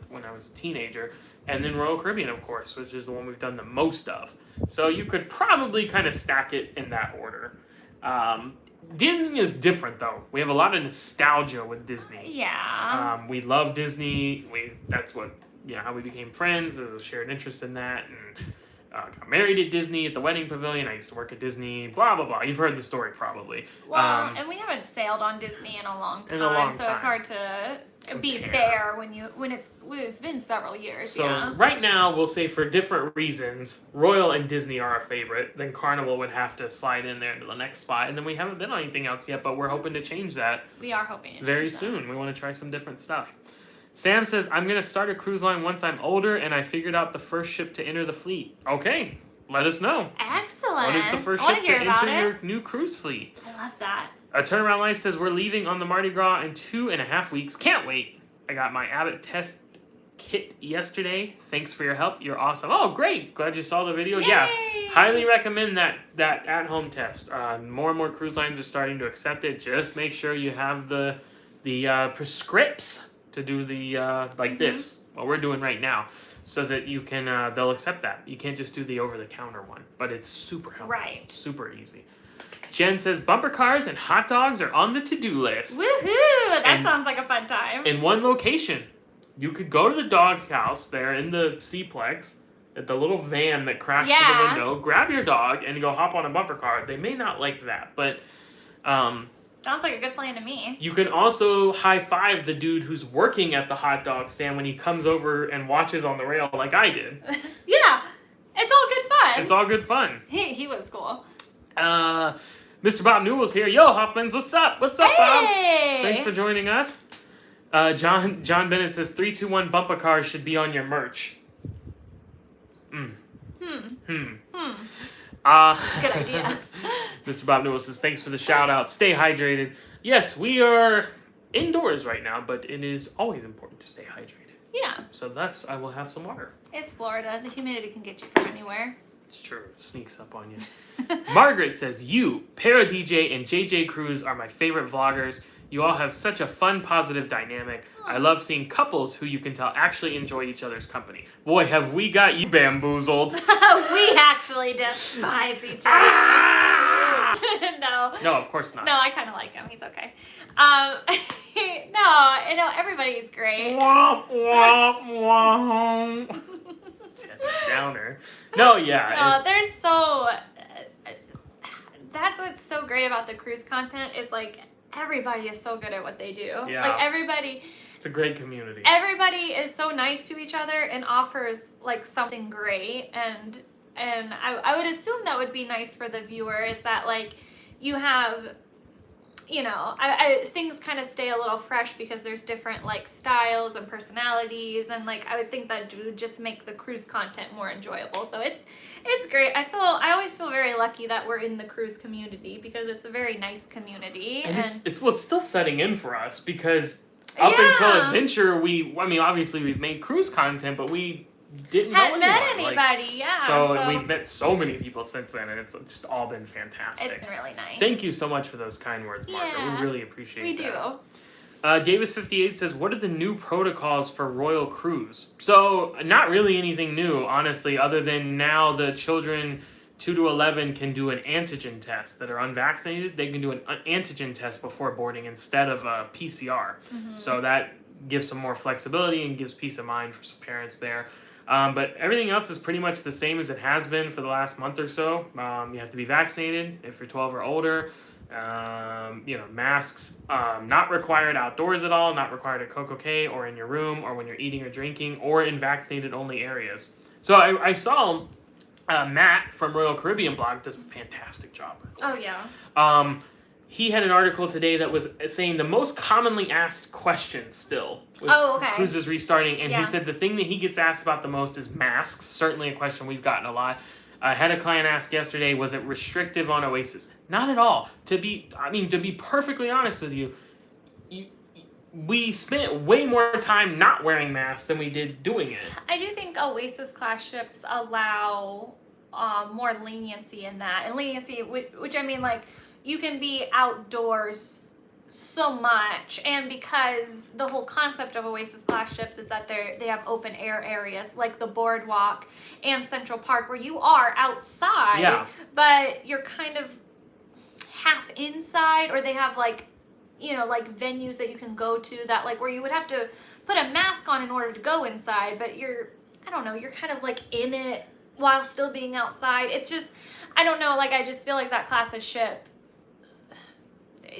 teenager, and then Royal Caribbean, of course, which is the one we've done the most of. So you could probably kind of stack it in that order. Disney is different though. We have a lot of nostalgia with Disney. Yeah. We love Disney. That's what how we became friends. There's a shared interest in that, and got married at Disney at the wedding pavilion. I used to work at Disney. Blah blah blah. You've heard the story probably. Well, and we haven't sailed on Disney in a long time, so it's hard to be fair when it's been several years. So right now, we'll say for different reasons, Royal and Disney are our favorite. Then Carnival would have to slide in there into the next spot, and then we haven't been on anything else yet, but we're hoping to change that. We are hoping to very soon. We want to try some different stuff. Sam says, I'm going to start a cruise line once I'm older and I figured out the first ship to enter the fleet. Okay, let us know. Excellent. What is the first ship to enter your new cruise fleet? I love that. A Turnaround Life says, we're leaving on the Mardi Gras in 2.5 weeks. Can't wait. I got my Abbott test kit yesterday. Thanks for your help. You're awesome. Oh, great. Glad you saw the video. Yay. Yeah, highly recommend that at-home test. More and more cruise lines are starting to accept it. Just make sure you have the prescripts to do the like this, what we're doing right now, so that you can they'll accept that. You can't just do the over-the-counter one, but it's super helpful. Right. Super easy. Jen says, bumper cars and hot dogs are on the to-do list. Woohoo! That sounds like a fun time. In one location. You could go to the dog house there in the Seaplex, at the little van that crashed through the window, grab your dog, and go hop on a bumper car. They may not like that, but sounds like a good plan to me. You can also high-five the dude who's working at the hot dog stand when he comes over and watches on the rail like I did. Yeah, it's all good fun. It's all good fun. He was cool. Mr. Bob Newell's here. Yo, Hoffmans, what's up? What's up, Bob? Hey! Thanks for joining us. John Bennett says 321 bumper cars should be on your merch. Good idea. Mr. Bob Newell says, thanks for the shout out. Stay hydrated. Yes, we are indoors right now, but it is always important to stay hydrated. Yeah. So thus, I will have some water. It's Florida. The humidity can get you from anywhere. It's true. It sneaks up on you. Margaret says, you, Para DJ, and JJ Cruz are my favorite vloggers. You all have such a fun, positive dynamic. I love seeing couples who you can tell actually enjoy each other's company. Boy, have we got you bamboozled. We actually despise each other. No, of course not. No, I kind of like him. He's okay. No, everybody's great. Womp, womp, womp. downer. No, yeah. There's so. That's what's so great about the cruise content is like everybody is so good at what they do. Yeah. Like everybody. It's a great community. Everybody is so nice to each other and offers like something great, and I would assume that would be nice for the viewer is that like you have. Things kind of stay a little fresh because there's different like styles and personalities, and like I would think that would just make the cruise content more enjoyable. So it's great. I always feel very lucky that we're in the cruise community because it's a very nice community, and it's still setting in for us because up until Adventure, obviously we've made cruise content, but we didn't hadn't know met anyone. anybody. So we've met so many people since then, and it's just all been fantastic. It's been really nice. Thank you so much for those kind words, Margaret. Yeah, we really appreciate that. We do. Davis58 says, what are the new protocols for Royal Cruise? So, not really anything new, honestly, other than now the children 2 to 11 can do an antigen test that are unvaccinated. They can do an antigen test before boarding instead of a PCR. Mm-hmm. So that gives some more flexibility and gives peace of mind for some parents there. But everything else is pretty much the same as it has been for the last month or so. You have to be vaccinated if you're 12 or older. Masks not required outdoors at all, not required at Coco Cay or in your room or when you're eating or drinking or in vaccinated only areas. So I saw Matt from Royal Caribbean Blog does a fantastic job. Oh, yeah. He had an article today that was saying the most commonly asked question still with cruises restarting, and he said the thing that he gets asked about the most is masks. Certainly a question we've gotten a lot. I had a client ask yesterday, was it restrictive on Oasis? Not at all. To be perfectly honest with you, we spent way more time not wearing masks than we did doing it. I do think Oasis class ships allow more leniency in that, and leniency, which I mean like. You can be outdoors so much, and because the whole concept of Oasis class ships is that they have open air areas like the boardwalk and Central Park where you are outside, but you're kind of half inside, or they have like venues that you can go to that like where you would have to put a mask on in order to go inside, but you're kind of like in it while still being outside. It's just, I don't know, like I just feel like that class of ship,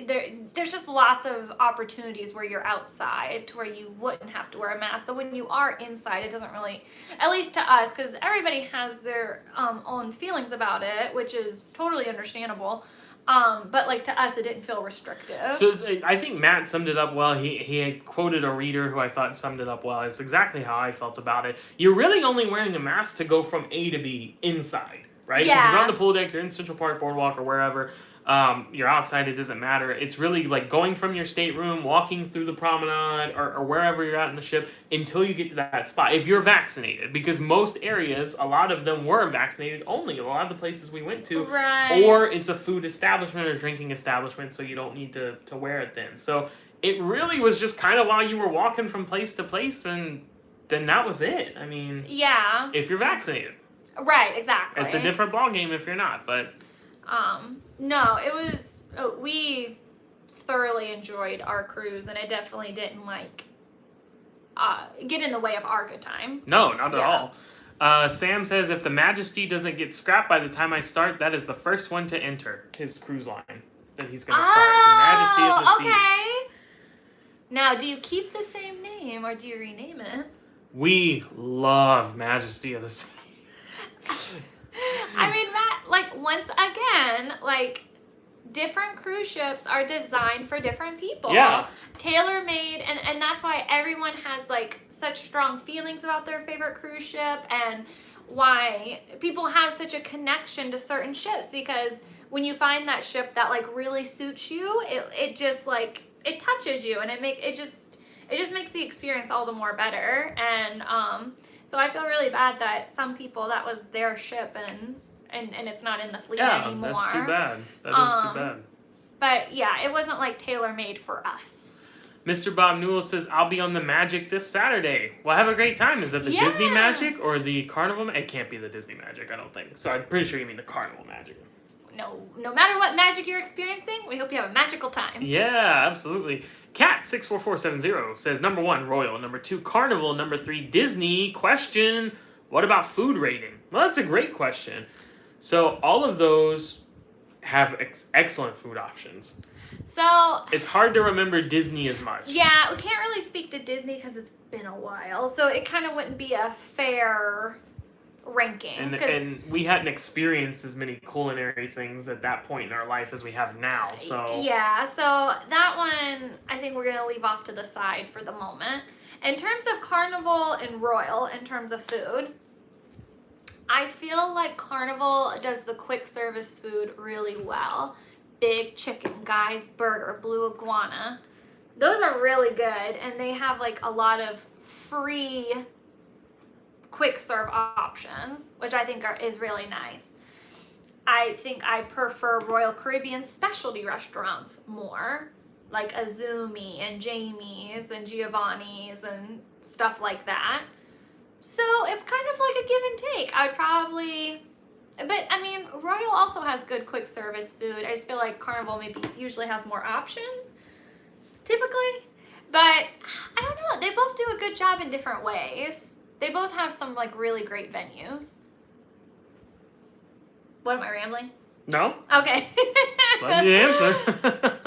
there's just lots of opportunities where you're outside to where you wouldn't have to wear a mask. So when you are inside, it doesn't really, at least to us, because everybody has their own feelings about it, which is totally understandable. But like to us, it didn't feel restrictive. So I think Matt summed it up well. He had quoted a reader who I thought summed it up well. It's exactly how I felt about it. You're really only wearing a mask to go from A to B inside, right? Because if you're on the pool deck, you're in Central Park, Boardwalk, or wherever. You're outside, it doesn't matter. It's really like going from your stateroom, walking through the promenade or wherever you're at in the ship until you get to that spot. If you're vaccinated, because most areas, a lot of them were vaccinated only. A lot of the places we went to. Right. Or it's a food establishment or drinking establishment, so you don't need to wear it then. So it really was just kind of while you were walking from place to place, and then that was it. I mean, if you're vaccinated. Right, exactly. It's a different ballgame if you're not, but... No, it was, we thoroughly enjoyed our cruise, and it definitely didn't get in the way of our good time. No, not at all. Sam says, if the Majesty doesn't get scrapped by the time I start, that is the first one to enter his cruise line that he's going to start. It's the Majesty of the Seas. Okay. Now, do you keep the same name, or do you rename it? We love Majesty of the Seas. I mean, once again, different cruise ships are designed for different people. Yeah. Tailor-made, and that's why everyone has, such strong feelings about their favorite cruise ship, and why people have such a connection to certain ships, because when you find that ship that, really suits you, it just, it touches you, and it just makes the experience all the more better, and, so I feel really bad that some people, that was their ship, and it's not in the fleet anymore. Yeah, that's too bad. That is too bad. But yeah, it wasn't tailor-made for us. Mr. Bob Newell says, I'll be on the Magic this Saturday. Well, have a great time. Is that the Disney Magic or the Carnival? It can't be the Disney Magic, I don't think. So I'm pretty sure you mean the Carnival Magic. No matter what magic you're experiencing, we hope you have a magical time. Yeah, absolutely. Cat64470 says, number 1, Royal. Number 2, Carnival. Number 3, Disney. Question, What about food rating? Well, that's a great question. So all of those have excellent food options. So it's hard to remember Disney as much. Yeah, we can't really speak to Disney because it's been a while. So it kind of wouldn't be a fair ranking. And we hadn't experienced as many culinary things at that point in our life as we have now. So yeah, so that one I think we're going to leave off to the side for the moment. In terms of Carnival and Royal, in terms of food, I feel like Carnival does the quick service food really well. Big Chicken, Guy's Burger, Blue Iguana. Those are really good, and they have like a lot of free quick serve options, which I think is really nice. I think I prefer Royal Caribbean specialty restaurants more, like Azumi and Jamie's and Giovanni's and stuff like that. So it's kind of like a give and take. I'd probably, but I mean, Royal also has good quick service food. I just feel like Carnival maybe usually has more options, typically. But I don't know. They both do a good job in different ways. They both have some like really great venues. What, am I rambling? No. Okay. Let me answer.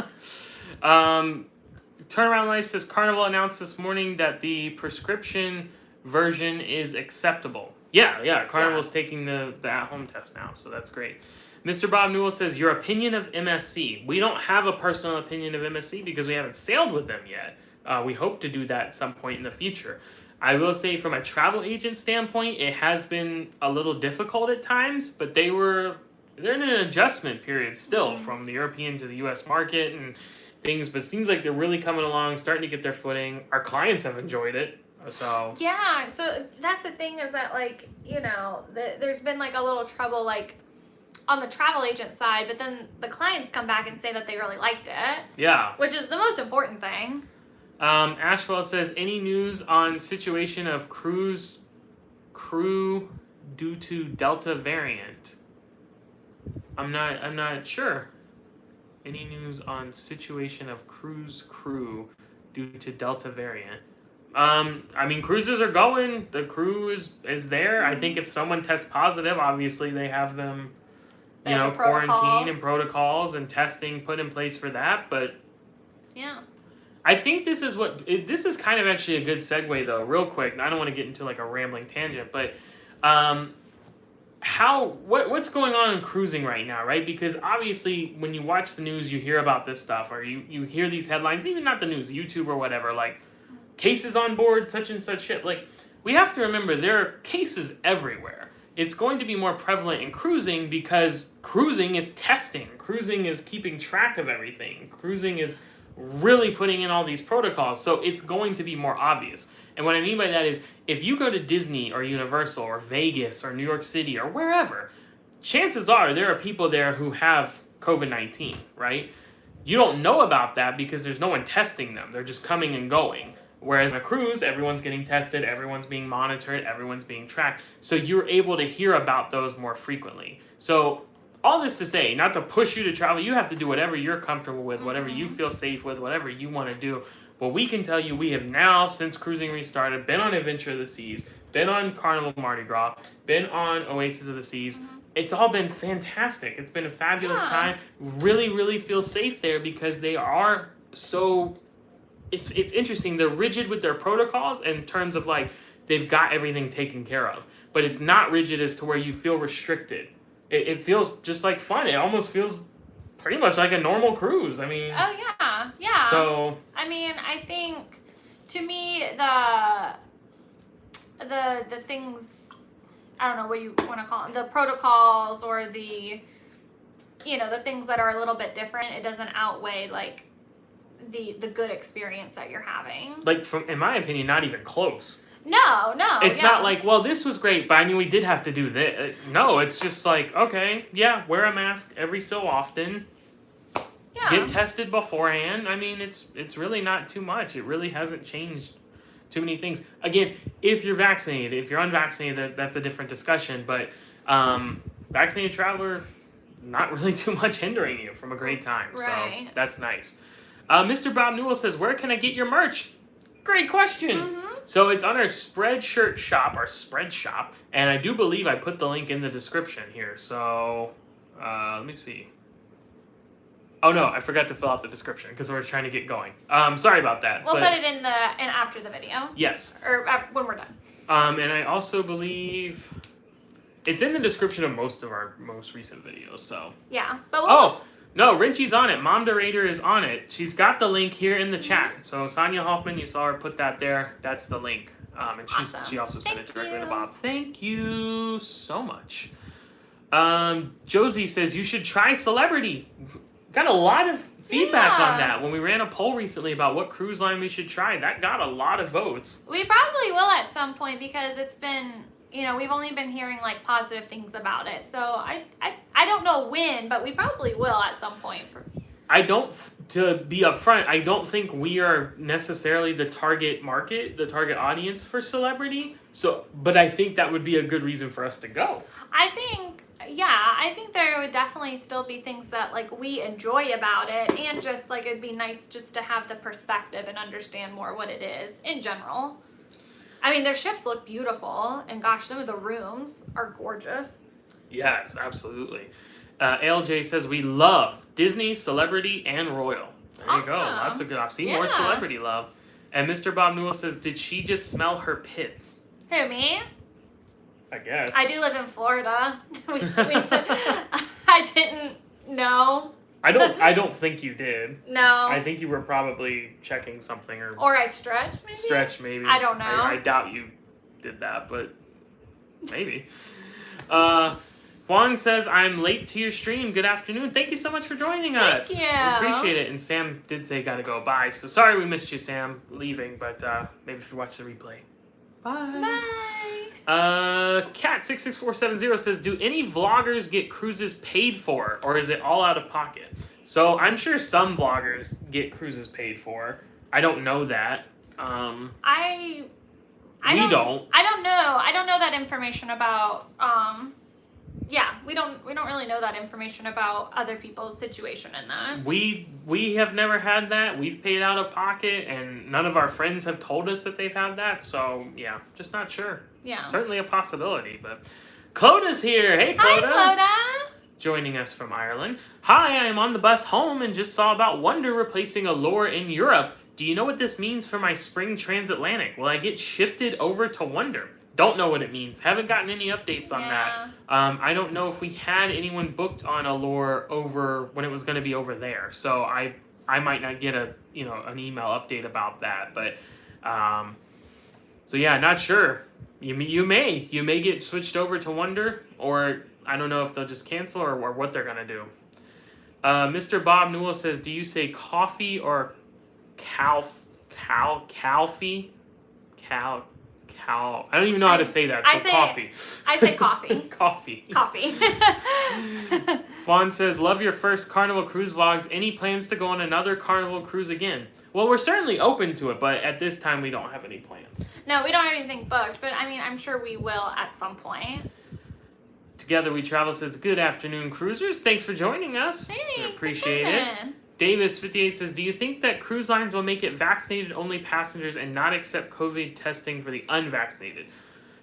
Turnaround Life says Carnival announced this morning that the prescription version is acceptable. Yeah. Carnival's taking the at-home test now, so that's great. Mr. Bob Newell says, your opinion of MSC. We don't have a personal opinion of MSC because we haven't sailed with them yet. We hope to do that at some point in the future. I will say from a travel agent standpoint, it has been a little difficult at times, but they're in an adjustment period still from the European to the U.S. market and things, but it seems like they're really coming along, starting to get their footing. Our clients have enjoyed it. So yeah, so that's the thing is that like, there's been like a little trouble like on the travel agent side, but then the clients come back and say that they really liked it. Yeah. Which is the most important thing. Ashwell says, any news on situation of cruise crew due to Delta variant? I'm not sure. Any news on situation of cruise crew due to Delta variant? I mean, cruises are going. The crew is there. I think if someone tests positive, obviously they have them, quarantine and protocols and testing put in place for that. But yeah, I think this is kind of actually a good segue though, real quick. I don't want to get into like a rambling tangent, but what's going on in cruising right now, right? Because obviously when you watch the news, you hear about this stuff, or you hear these headlines, even not the news, YouTube or whatever, like cases on board, such and such shit. Like, we have to remember there are cases everywhere. It's going to be more prevalent in cruising because cruising is testing. Cruising is keeping track of everything. Cruising is really putting in all these protocols. So it's going to be more obvious. And what I mean by that is if you go to Disney or Universal or Vegas or New York City or wherever, chances are there are people there who have COVID-19, right? You don't know about that because there's no one testing them. They're just coming and going. Whereas on a cruise, everyone's getting tested, everyone's being monitored, everyone's being tracked. So you're able to hear about those more frequently. So all this to say, not to push you to travel, you have to do whatever you're comfortable with, whatever you feel safe with, whatever you want to do. But we can tell you we have now, since cruising restarted, been on Adventure of the Seas, been on Carnival Mardi Gras, been on Oasis of the Seas. It's all been fantastic. It's been a fabulous time. Really, really feel safe there because they are so... It's interesting. They're rigid with their protocols in terms of like they've got everything taken care of. But it's not rigid as to where you feel restricted. It feels just like fun. It almost feels pretty much like a normal cruise. I mean... Oh, yeah. So... I mean, I think, to me, the things, I don't know what you want to call them, the protocols or the things that are a little bit different, it doesn't outweigh, like, the good experience that you're having. Like, in my opinion, not even close. No. It's not like, well, this was great, but I mean, we did have to do this. No, it's just like, okay, yeah, wear a mask every so often. Yeah. Get tested beforehand. I mean, it's really not too much. It really hasn't changed too many things. Again, if you're vaccinated, if you're unvaccinated, that's a different discussion. But vaccinated traveler, not really too much hindering you from a great time. Right. So that's nice. Mr. Bob Newell says, where can I get your merch? Great question. So it's on our Spreadshirt shop, our spread shop, and I do believe I put the link in the description here. So let me see. Oh no, I forgot to fill out the description because we're trying to get going. Sorry about that. We'll put it in after the video. Yes. Or when we're done. And I also believe it's in the description of most of our most recent videos. So. Yeah, but no, Rinchi's on it. Mom Derator is on it. She's got the link here in the chat. So Sonia Hoffman, you saw her put that there. That's the link. And she also sent it directly to Bob. Thank you so much. Josie says you should try Celebrity. Got a lot of feedback on that when we ran a poll recently about what cruise line we should try. That got a lot of votes. We probably will at some point because it's been, we've only been hearing like positive things about it. So I don't know when, but we probably will at some point. To be upfront, I don't think we are necessarily the target market, the target audience for Celebrity. So, but I think that would be a good reason for us to go. I think there would definitely still be things that like we enjoy about it, and just like it'd be nice just to have the perspective and understand more what it is in general. I mean, their ships look beautiful, and gosh, some of the rooms are gorgeous. Yes, absolutely. ALJ says we love Disney, Celebrity, and Royal. There you go. Lots of good. I've seen more Celebrity love. And Mr. Bob Newell says, did she just smell her pits? Who, me? I guess. I do live in Florida. we said I didn't know. I don't think you did. No. I think you were probably checking something or I stretched maybe. I don't know. I doubt you did that, but maybe. Juan says, I'm late to your stream. Good afternoon. Thank you so much for joining us. Thank you. We appreciate it. And Sam did say gotta go. Bye. So sorry we missed you, Sam, leaving, but maybe if you watch the replay. Bye. Cat66470 says, do any vloggers get cruises paid for, or is it all out of pocket? So I'm sure some vloggers get cruises paid for. I don't know that. I don't know. I don't know that information about we don't really know that information about other people's situation in that. We have never had that. We've paid out of pocket, and none of our friends have told us that they've had that. So yeah, just not sure. Yeah, certainly a possibility. But Cloda's here. Hey, Cloda. Hi, Cloda. Joining us from Ireland. Hi, I am on the bus home and just saw about Wonder replacing Allure in Europe. Do you know what this means for my spring transatlantic? Will I get shifted over to Wonder? Don't know what it means. Haven't gotten any updates on that. I don't know if we had anyone booked on Allure over when it was going to be over there. So I might not get an email update about that. But so yeah, not sure. You may get switched over to Wonder, or I don't know if they'll just cancel or what they're gonna do. Mr. Bob Newell says, do you say coffee or calfee? I don't even know how to say that. So coffee. I say coffee. Coffee. Fawn says, love your first Carnival Cruise vlogs. Any plans to go on another Carnival Cruise again? Well, we're certainly open to it, but at this time we don't have any plans. No, we don't have anything booked, but I mean, I'm sure we will at some point. Together We Travel says, good afternoon, cruisers. Thanks for joining us. Thanks. We appreciate it. Davis58 says, do you think that cruise lines will make it vaccinated-only passengers and not accept COVID testing for the unvaccinated?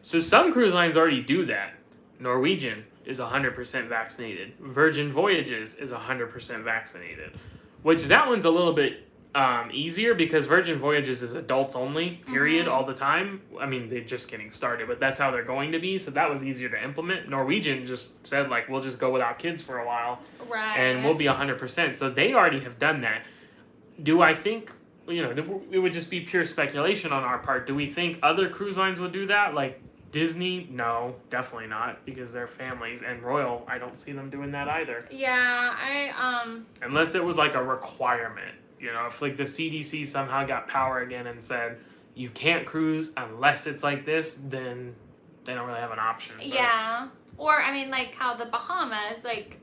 So some cruise lines already do that. Norwegian is 100% vaccinated. Virgin Voyages is 100% vaccinated. Which that one's a little bit easier because Virgin Voyages is adults only, period, all the time. I mean, they're just getting started, but that's how they're going to be. So that was easier to implement. Norwegian just said, like, we'll just go without kids for a while. Right. And we'll be 100%. So they already have done that. Do I think, it would just be pure speculation on our part. Do we think other cruise lines would do that? Like Disney? No, definitely not, because they're families. And Royal, I don't see them doing that either. Yeah, unless it was like a requirement. If like the CDC somehow got power again and said, you can't cruise unless it's like this, then they don't really have an option. But. Yeah. Or, I mean, like how the Bahamas, like,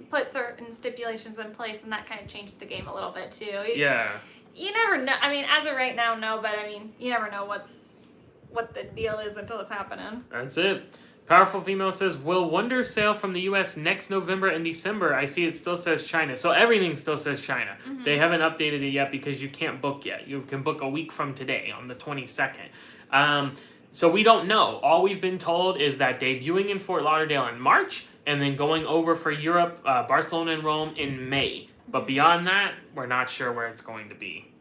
put certain stipulations in place, and that kind of changed the game a little bit, too. You never know. I mean, as of right now, no, but, I mean, you never know what the deal is until it's happening. That's it. Powerful Female says, will Wonder sail from the U.S. next November and December? I see it still says China. So everything still says China. Mm-hmm. They haven't updated it yet because you can't book yet. You can book a week from today on the 22nd. So we don't know. All we've been told is that debuting in Fort Lauderdale in March and then going over for Europe, Barcelona and Rome in May. But beyond that, we're not sure where it's going to be.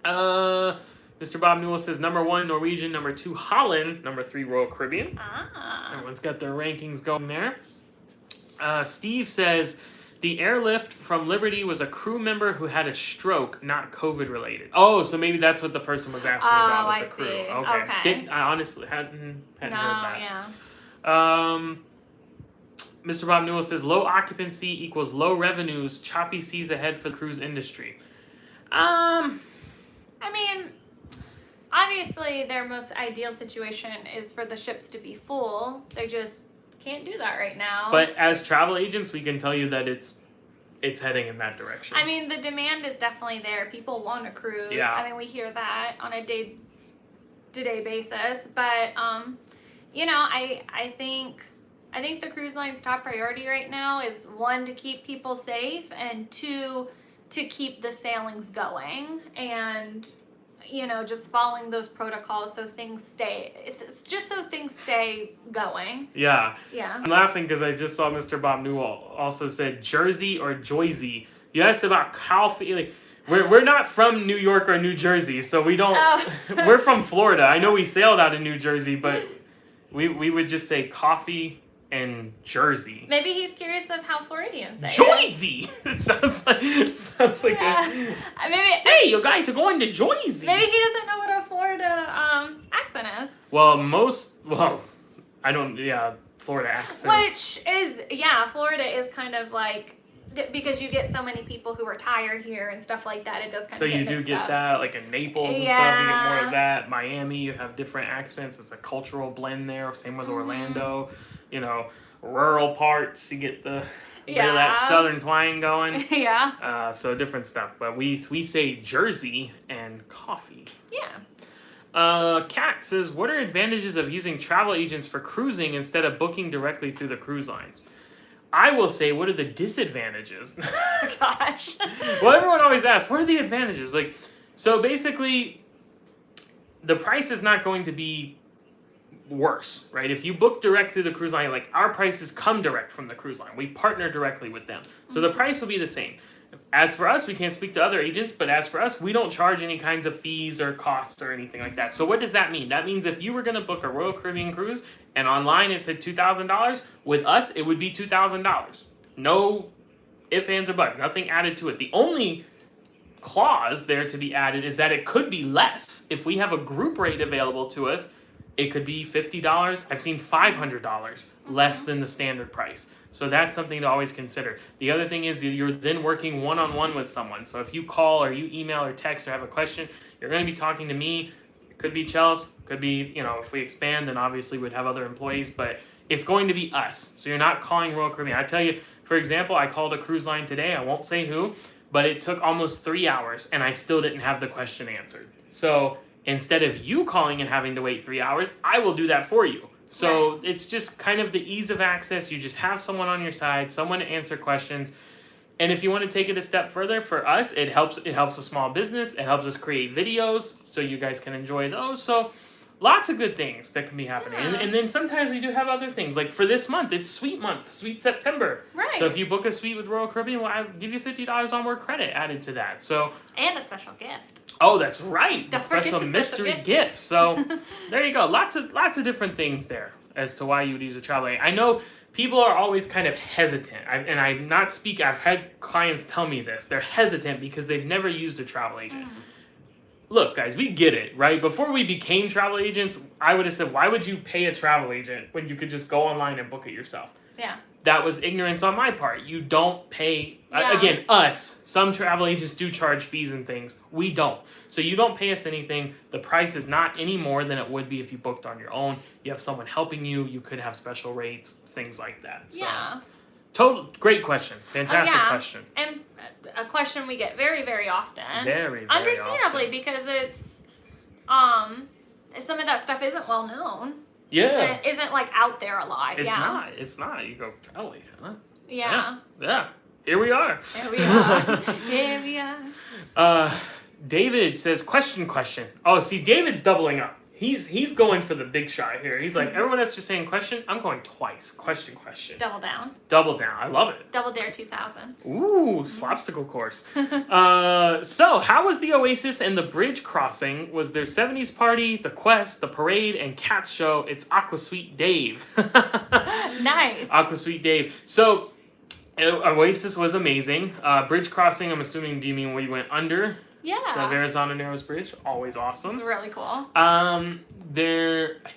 Mr. Bob Newell says number 1, Norwegian, number 2, Holland, number 3, Royal Caribbean. Everyone's got their rankings going there. Steve says the airlift from Liberty was a crew member who had a stroke, not COVID related. Oh, so maybe that's what the person was asking about with the crew. See. Okay. I honestly hadn't heard that. Yeah. Mr. Bob Newell says low occupancy equals low revenues, choppy seas ahead for the cruise industry. I mean, obviously their most ideal situation is for the ships to be full. They just can't do that right now. But as travel agents, we can tell you that it's heading in that direction. I mean, the demand is definitely there. People want to cruise. Yeah. I mean, we hear that on a day-to-day basis. But, I think the cruise line's top priority right now is 1, to keep people safe, and 2, to keep the sailings going, and just following those protocols so things stay going. Yeah. Yeah. I'm laughing because I just saw Mr. Bob Newell also said Jersey or Joyzy. You asked about coffee. Like, we're not from New York or New Jersey, so we don't. Oh. We're from Florida. I know we sailed out of New Jersey, but we would just say coffee and Jersey. Maybe he's curious of how Floridians say Joyzy. It sounds like yeah. Maybe. Hey, you guys are going to Joyzy. Maybe he doesn't know what a Florida accent is. Well, I don't. Yeah, Florida accent. Which is Florida is kind of like, because you get so many people who retire here and stuff like that. It does kind of. So you do get that, like in Naples and stuff. You get more of that. Miami, you have different accents. It's a cultural blend there. Same with Orlando. Rural parts, you get the bit of that southern twang going. Yeah. So different stuff. But we say Jersey and coffee. Yeah. Kat says, what are advantages of using travel agents for cruising instead of booking directly through the cruise lines? I will say, what are the disadvantages? Gosh. Well, everyone always asks, what are the advantages? So basically, the price is not going to be worse, right? If you book direct through the cruise line, like our prices come direct from the cruise line. We partner directly with them. So the price will be the same. As for us, we can't speak to other agents, but as for us, we don't charge any kinds of fees or costs or anything like that. So what does that mean? That means if you were going to book a Royal Caribbean cruise and online it said $2,000, with us, it would be $2,000. No ifs, ands, or buts. Nothing added to it. The only clause there to be added is that it could be less. If we have a group rate available to us, it could be $50. I've seen $500 less than the standard price. So that's something to always consider. The other thing is you're then working one-on-one with someone. So if you call or you email or text or have a question, you're going to be talking to me. It could be Chelsea. Could be, if we expand, then obviously we'd have other employees. But it's going to be us. So you're not calling Royal Caribbean. I tell you, for example, I called a cruise line today. I won't say who, but it took almost 3 hours, and I still didn't have the question answered. So instead of you calling and having to wait 3 hours, I will do that for you. So it's just kind of the ease of access. You just have someone on your side, someone to answer questions. And if you want to take it a step further, for us, it helps a small business. It helps us create videos so you guys can enjoy those. So lots of good things that can be happening. Yeah. And then sometimes we do have other things. Like for this month, it's Suite Month, Sweet September. Right. So if you book a suite with Royal Caribbean, well, I'll give you $50 onward credit added to that. So And a special gift. Oh, that's right. The Don't forget special the mystery special gift. So there you go. Lots of different things there as to why you would use a travel agent. I know people are always kind of hesitant. I've had clients tell me this. They're hesitant because they've never used a travel agent. Look, guys, we get it, right? Before we became travel agents, I would have said, why would you pay a travel agent when you could just go online and book it yourself? Yeah. That was ignorance on my part. You don't pay, Yeah. again, us. Some travel agents do charge fees and things. We don't. So you don't pay us anything. The price is not any more than it would be if you booked on your own. You have someone helping you. You could have special rates, things like that. So, Yeah. Great question. Fantastic question. And a question we get very, very often. Very, very understandably, often. because it's some of that stuff isn't well known. Yeah. Isn't like out there a lot. It's yeah. not. It's not. You go, oh, huh? Yeah. Yeah. Here we are. Here we are. Here we are. David says, question. Oh, see, David's doubling up. He's going for the big shot here. He's like, everyone else just saying question. I'm going twice. Question. Double down. Double down. I love it. Double Dare 2000. Ooh, slopsicle course. So, how was the Oasis and the bridge crossing? Was there 70s party, the quest, the parade, and Cats show? It's Aqua Sweet Dave. Nice. Aqua Sweet Dave. So, Oasis was amazing. Bridge crossing, I'm assuming, do you mean we went under? Yeah. The Verrazano Narrows Bridge, always awesome. It's really cool. I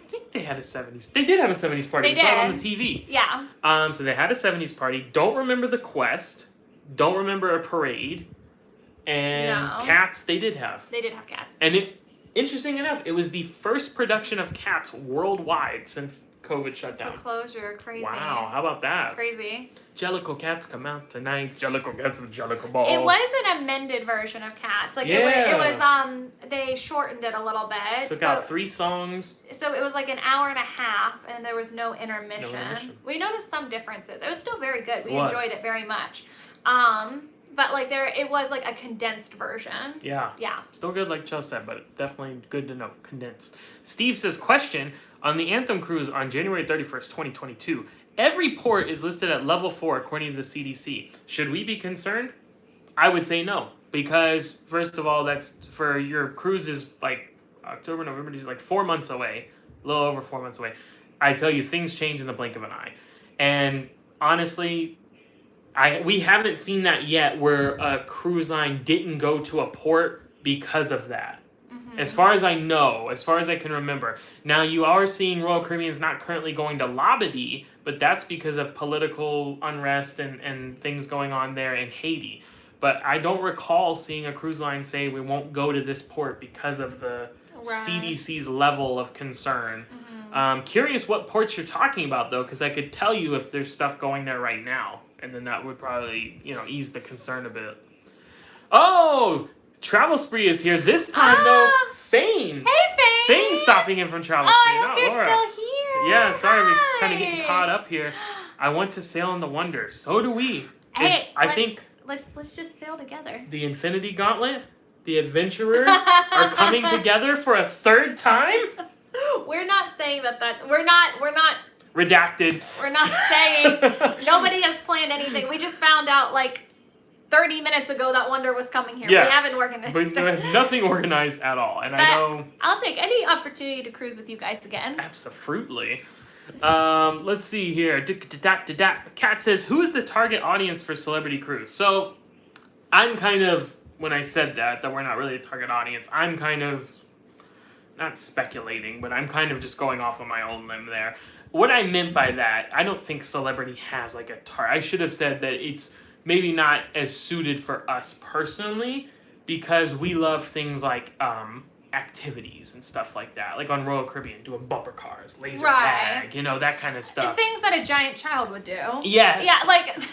think they had a 70s. They did have a 70s party. They We saw it did. on the TV. Yeah. So they had a 70s party. Don't remember the quest. Don't remember a parade. And No. Cats, they did have. They did have Cats. And interesting enough, it was the first production of Cats worldwide since COVID shut down. It's a closure. Crazy. Wow, how about that? Crazy. Jellicle Cats come out tonight. Jellicle Cats with Jellicle Ball. It was an amended version of Cats. Like Yeah. it was they shortened it a little bit. So it got 3 songs. So it was like an hour and a half, and there was no intermission. No intermission. We noticed some differences. It was still very good. We It was. enjoyed it very much. But like it was like a condensed version. Yeah. Yeah. Still good, like Chell said, but definitely good to know. Condensed. Steve says, question, on the Anthem cruise on January 31st, 2022, every port is listed at level 4 according to the CDC. Should we be concerned? I would say no. Because, first of all, that's for your cruise is like October, November, December, like 4 months away. A little over 4 months away. I tell you, things change in the blink of an eye. And honestly, we haven't seen that yet where a cruise line didn't go to a port because of that. Mm-hmm. As far as I know, as far as I can remember. Now, you are seeing Royal Caribbean's not currently going to Labadee, but that's because of political unrest and things going on there in Haiti. But I don't recall seeing a cruise line say we won't go to this port because of the CDC's level of concern. Mm-hmm. Curious what ports you're talking about, though, because I could tell you if there's stuff going there right now. And then that would probably, ease the concern a bit. Oh, Travel Spree is here. This time, though, Fane. Hey, Fane. Fane's stopping in from Travel Oh, Spree. I hope you're Laura. still here. Yeah, sorry, we're Hi. kind of getting caught up here. I want to sail on the Wonder. So do we. Hey, I think let's just sail together. the Infinity Gauntlet, the adventurers, are coming together for a 3rd time? We're not saying we're not Redacted. We're not saying nobody has planned anything. We just found out like 30 minutes ago that Wonder was coming here. Yeah. We haven't organized. But we have nothing organized at all. And but I know... I'll take any opportunity to cruise with you guys again. Absolutely. Let's see here. Kat says, who is the target audience for Celebrity Cruise? So, I'm kind of, when I said that we're not really a target audience, I'm kind of, not speculating, but I'm kind of just going off on my own limb there. What I meant by that, I don't think Celebrity has like a target. I should have said that it's maybe not as suited for us personally because we love things like activities and stuff like that. Like on Royal Caribbean, doing bumper cars, laser tag, that kind of stuff. Things that a giant child would do. Yes. Yeah, like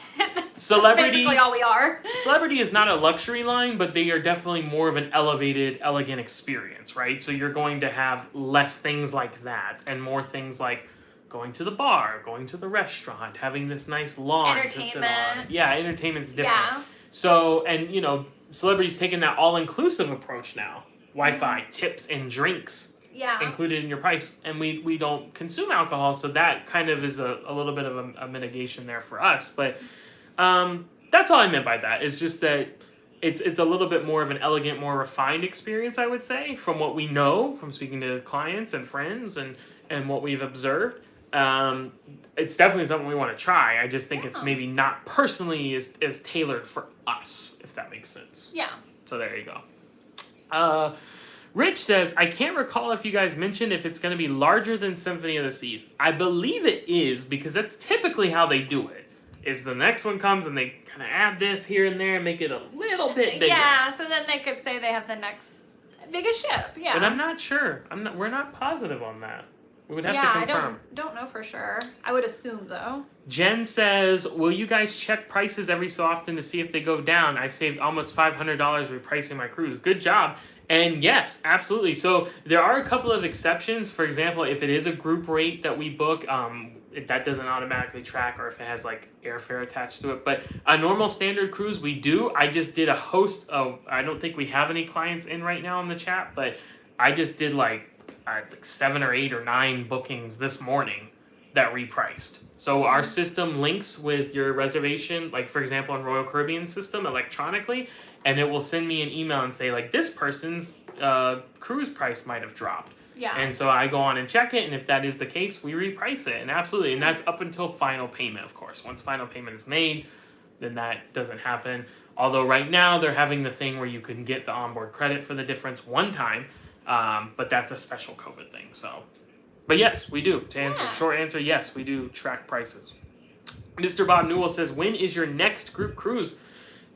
Celebrity, that's basically all we are. Celebrity is not a luxury line, but they are definitely more of an elevated, elegant experience, right? So you're going to have less things like that and more things like going to the bar, going to the restaurant, having this nice lawn to sit on. Yeah, entertainment's different. Yeah. So, and Celebrity's taking that all-inclusive approach now. Wi-Fi, tips, and drinks included in your price. And we don't consume alcohol, so that kind of is a little bit of a mitigation there for us. But that's all I meant by that, is just that it's a little bit more of an elegant, more refined experience, I would say, from what we know, from speaking to clients and friends and what we've observed. It's definitely something we want to try. I just think it's maybe not personally as tailored for us, if that makes sense. Yeah. So there you go. Rich says, I can't recall if you guys mentioned if it's going to be larger than Symphony of the Seas. I believe it is, because that's typically how they do it. Is the next one comes and they kind of add this here and there and make it a little bit bigger. Yeah, so then they could say they have the next biggest ship. Yeah. But I'm not sure. We're not positive on that. We would have to confirm. I don't know for sure. I would assume though. Jen says, will you guys check prices every so often to see if they go down? I've saved almost $500 repricing my cruise. Good job. And yes, absolutely. So there are a couple of exceptions. For example, if it is a group rate that we book, that doesn't automatically track, or if it has like airfare attached to it. But a normal standard cruise, we do. I just did a host of, I don't think we have any clients in right now in the chat, but I just did like 7 or 8 or 9 bookings this morning that repriced. So our system links with your reservation, like for example in Royal Caribbean system electronically, and it will send me an email and say like this person's cruise price might have dropped. Yeah. And so I go on and check it, and if that is the case, we reprice it. And absolutely, and that's up until final payment, of course. Once final payment is made, then that doesn't happen. Although right now they're having the thing where you can get the onboard credit for the difference one time, but that's a special COVID thing. So, but yes, we do. To answer, short answer, yes, we do track prices. Mr. Bob Newell says, when is your next group cruise?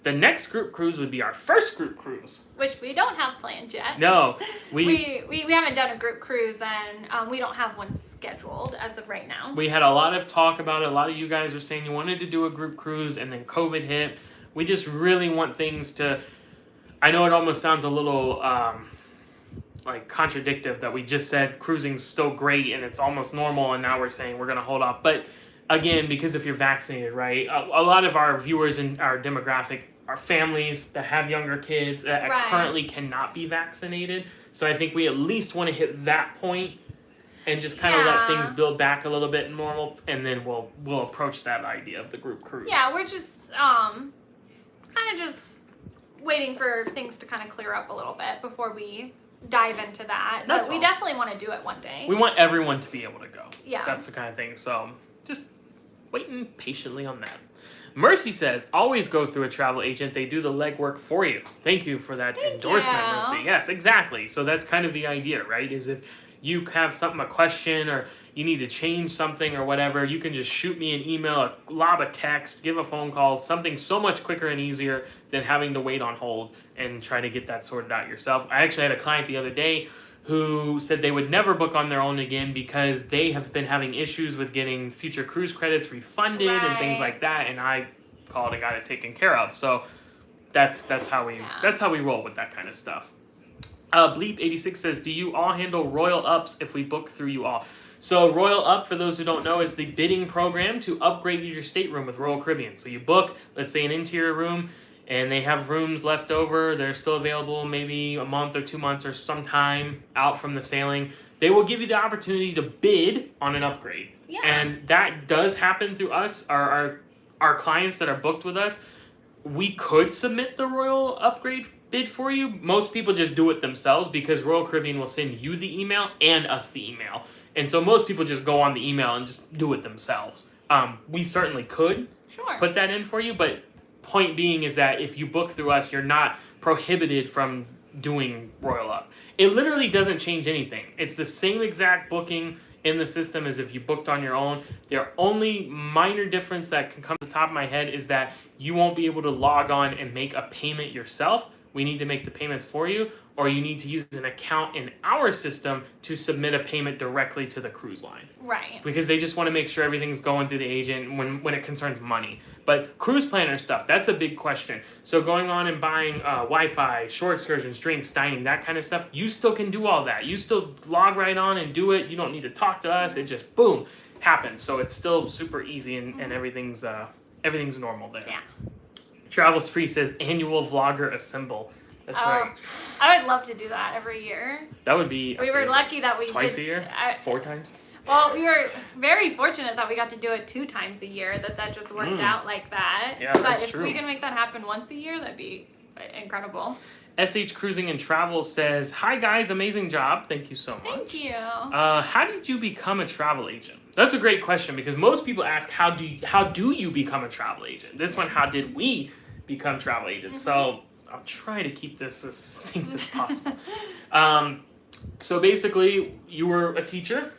The next group cruise would be our first group cruise. Which we don't have planned yet. No. We haven't done a group cruise, and we don't have one scheduled as of right now. We had a lot of talk about it. A lot of you guys were saying you wanted to do a group cruise, and then COVID hit. We just really want things to... I know it almost sounds a little like contradictive that we just said cruising's still great and it's almost normal, and now we're saying we're going to hold off. But again, because if you're vaccinated, right? A lot of our viewers in our demographic are families that have younger kids that currently cannot be vaccinated. So I think we at least want to hit that point and just kind of let things build back a little bit normal, and then we'll approach that idea of the group cruise. Yeah, we're just kind of just waiting for things to kind of clear up a little bit before we dive into that. But we definitely want to do it one day. We want everyone to be able to go. Yeah. That's the kind of thing. So just waiting patiently on that. Mercy says, always go through a travel agent. They do the legwork for you. Thank you for that endorsement, Mercy. Yes, exactly. So that's kind of the idea, right? Is if you have a question, or you need to change something or whatever, you can just shoot me an email, lob a text, give a phone call, something so much quicker and easier than having to wait on hold and try to get that sorted out yourself. I actually had a client the other day who said they would never book on their own again because they have been having issues with getting future cruise credits refunded and things like that, and I called and got it taken care of. So that's how we roll with that kind of stuff. Bleep86 says, do you all handle Royal Ups if we book through you all? So Royal Up, for those who don't know, is the bidding program to upgrade your stateroom with Royal Caribbean. So you book, let's say, an interior room, and they have rooms left over. They're still available maybe a month or 2 months or some time out from the sailing. They will give you the opportunity to bid on an upgrade. Yeah. And that does happen through us. Our clients that are booked with us, we could submit the Royal Upgrade bid for you. Most people just do it themselves because Royal Caribbean will send you the email and us the email. And so most people just go on the email and just do it themselves. We certainly could put that in for you, but point being is that if you book through us, you're not prohibited from doing Royal Up. It literally doesn't change anything. It's the same exact booking in the system as if you booked on your own. The only minor difference that can come to the top of my head is that you won't be able to log on and make a payment yourself. We need to make the payments for you, or you need to use an account in our system to submit a payment directly to the cruise line. Right. Because they just want to make sure everything's going through the agent when it concerns money. But cruise planner stuff, that's a big question. So going on and buying Wi-Fi, shore excursions, drinks, dining, that kind of stuff, you still can do all that. You still log right on and do it. You don't need to talk to us. It just, boom, happens. So it's still super easy, and everything's normal there. Yeah. Travel Spree says, annual vlogger assemble. That's right. I would love to do that every year. That would be We were lucky that we twice did, a year? 4 times? Well, we were very fortunate that we got to do it 2 times a year, that just worked out like that. Yeah, but that's if true. we can make that happen once a year, that'd be incredible. SH Cruising and Travel says, hi guys, amazing job. Thank you so much. Thank you. How did you become a travel agent? That's a great question, because most people ask, how do you become a travel agent? This one, how did we become travel agents? So I'll try to keep this as succinct as possible. So basically, you were a teacher.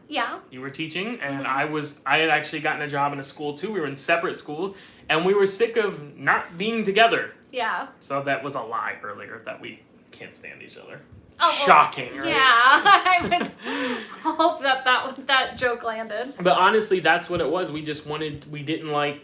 Yeah. You were teaching, and I had actually gotten a job in a school too. We were in separate schools, and we were sick of not being together. Yeah. So that was a lie earlier, that we can't stand each other. Oh, shocking, right? Yeah, I would hope that joke landed. But honestly, that's what it was. We didn't like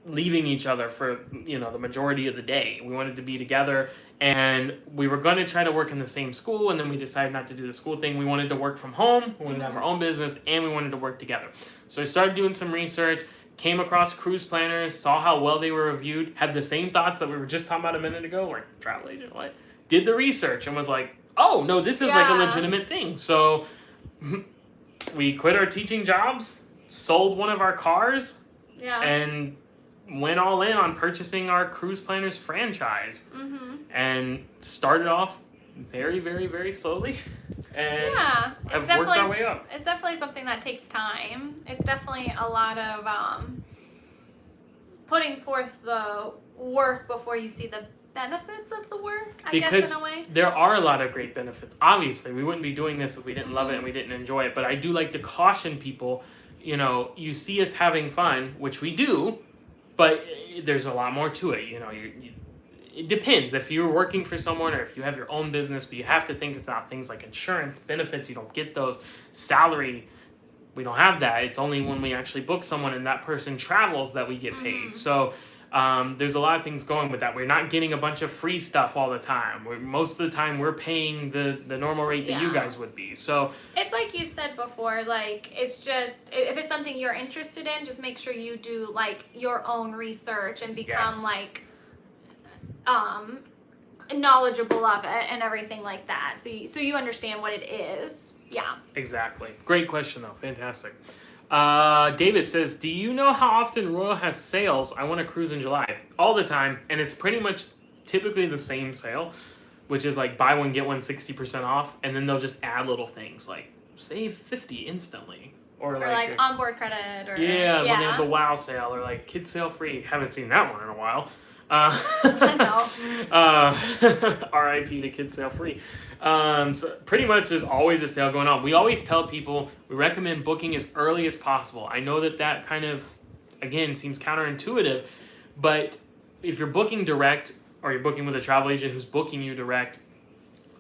leaving each other for, the majority of the day. We wanted to be together, and we were going to try to work in the same school, and then we decided not to do the school thing. We wanted to work from home, we wanted to have our own business, and we wanted to work together. So I started doing some research, came across cruise planners, saw how well they were reviewed, had the same thoughts that we were just talking about a minute ago, like travel agent, what? Did the research and was like, oh, no, this is like a legitimate thing. So we quit our teaching jobs, sold one of our cars, and went all in on purchasing our Cruise Planners franchise, and started off very, very, very slowly, and have worked our way up. It's definitely something that takes time. It's definitely a lot of putting forth the work before you see the benefits of the work, I guess, in a way. There are a lot of great benefits. Obviously, we wouldn't be doing this if we didn't love it and we didn't enjoy it, but I do like to caution people, you see us having fun, which we do, but there's a lot more to it. It depends. If you're working for someone or if you have your own business, but you have to think about things like insurance, benefits, you don't get those. Salary, we don't have that. It's only when we actually book someone and that person travels that we get paid. So there's a lot of things going with that. We're not getting a bunch of free stuff all the time. Most of the time, we're paying the normal rate that you guys would be. So it's like you said before, like, it's just, if it's something you're interested in, just make sure you do, like, your own research and become, like, knowledgeable of it and everything like that. So you understand what it is. Yeah. Exactly. Great question, though. Fantastic. David says, do you know how often Royal has sales? I want to cruise in July. All the time, and it's pretty much typically the same sale, which is like buy one, get one 60% off, and then they'll just add little things like save 50 instantly. Or like onboard credit. Or, when they have the WOW sale, or like kids sale free. Haven't seen that one in a while. RIP to kids sale free. So pretty much there's always a sale going on. We always tell people we recommend booking as early as possible. I know that kind of, again, seems counterintuitive, but if you're booking direct or you're booking with a travel agent who's booking you direct,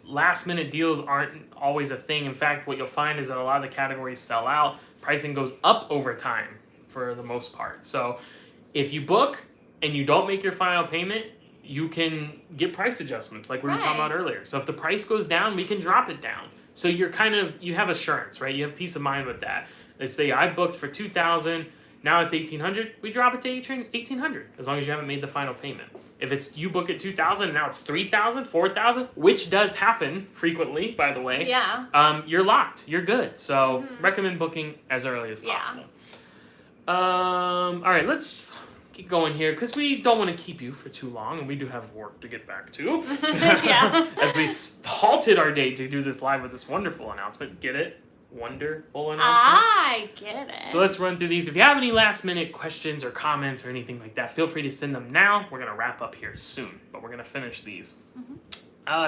last minute deals aren't always a thing. In fact, what you'll find is that a lot of the categories sell out. Pricing goes up over time for the most part. So if you book and you don't make your final payment, you can get price adjustments like we were talking about earlier. So if the price goes down, we can drop it down. So you have assurance, right? You have peace of mind with that. They say, I booked for $2,000, now it's $1,800, we drop it to $1,800 as long as you haven't made the final payment. If you book at $2,000 and now it's $3,000, $4,000, which does happen frequently, by the way. Yeah. You're locked. You're good. So recommend booking as early as possible. All right, let's keep going here because we don't want to keep you for too long, and we do have work to get back to. As we halted our day to do this live with this wonderful announcement. Get it? Wonderful announcement. I get it. So let's run through these. If you have any last minute questions or comments or anything like that, feel free to send them now. We're gonna wrap up here soon, but we're gonna finish these.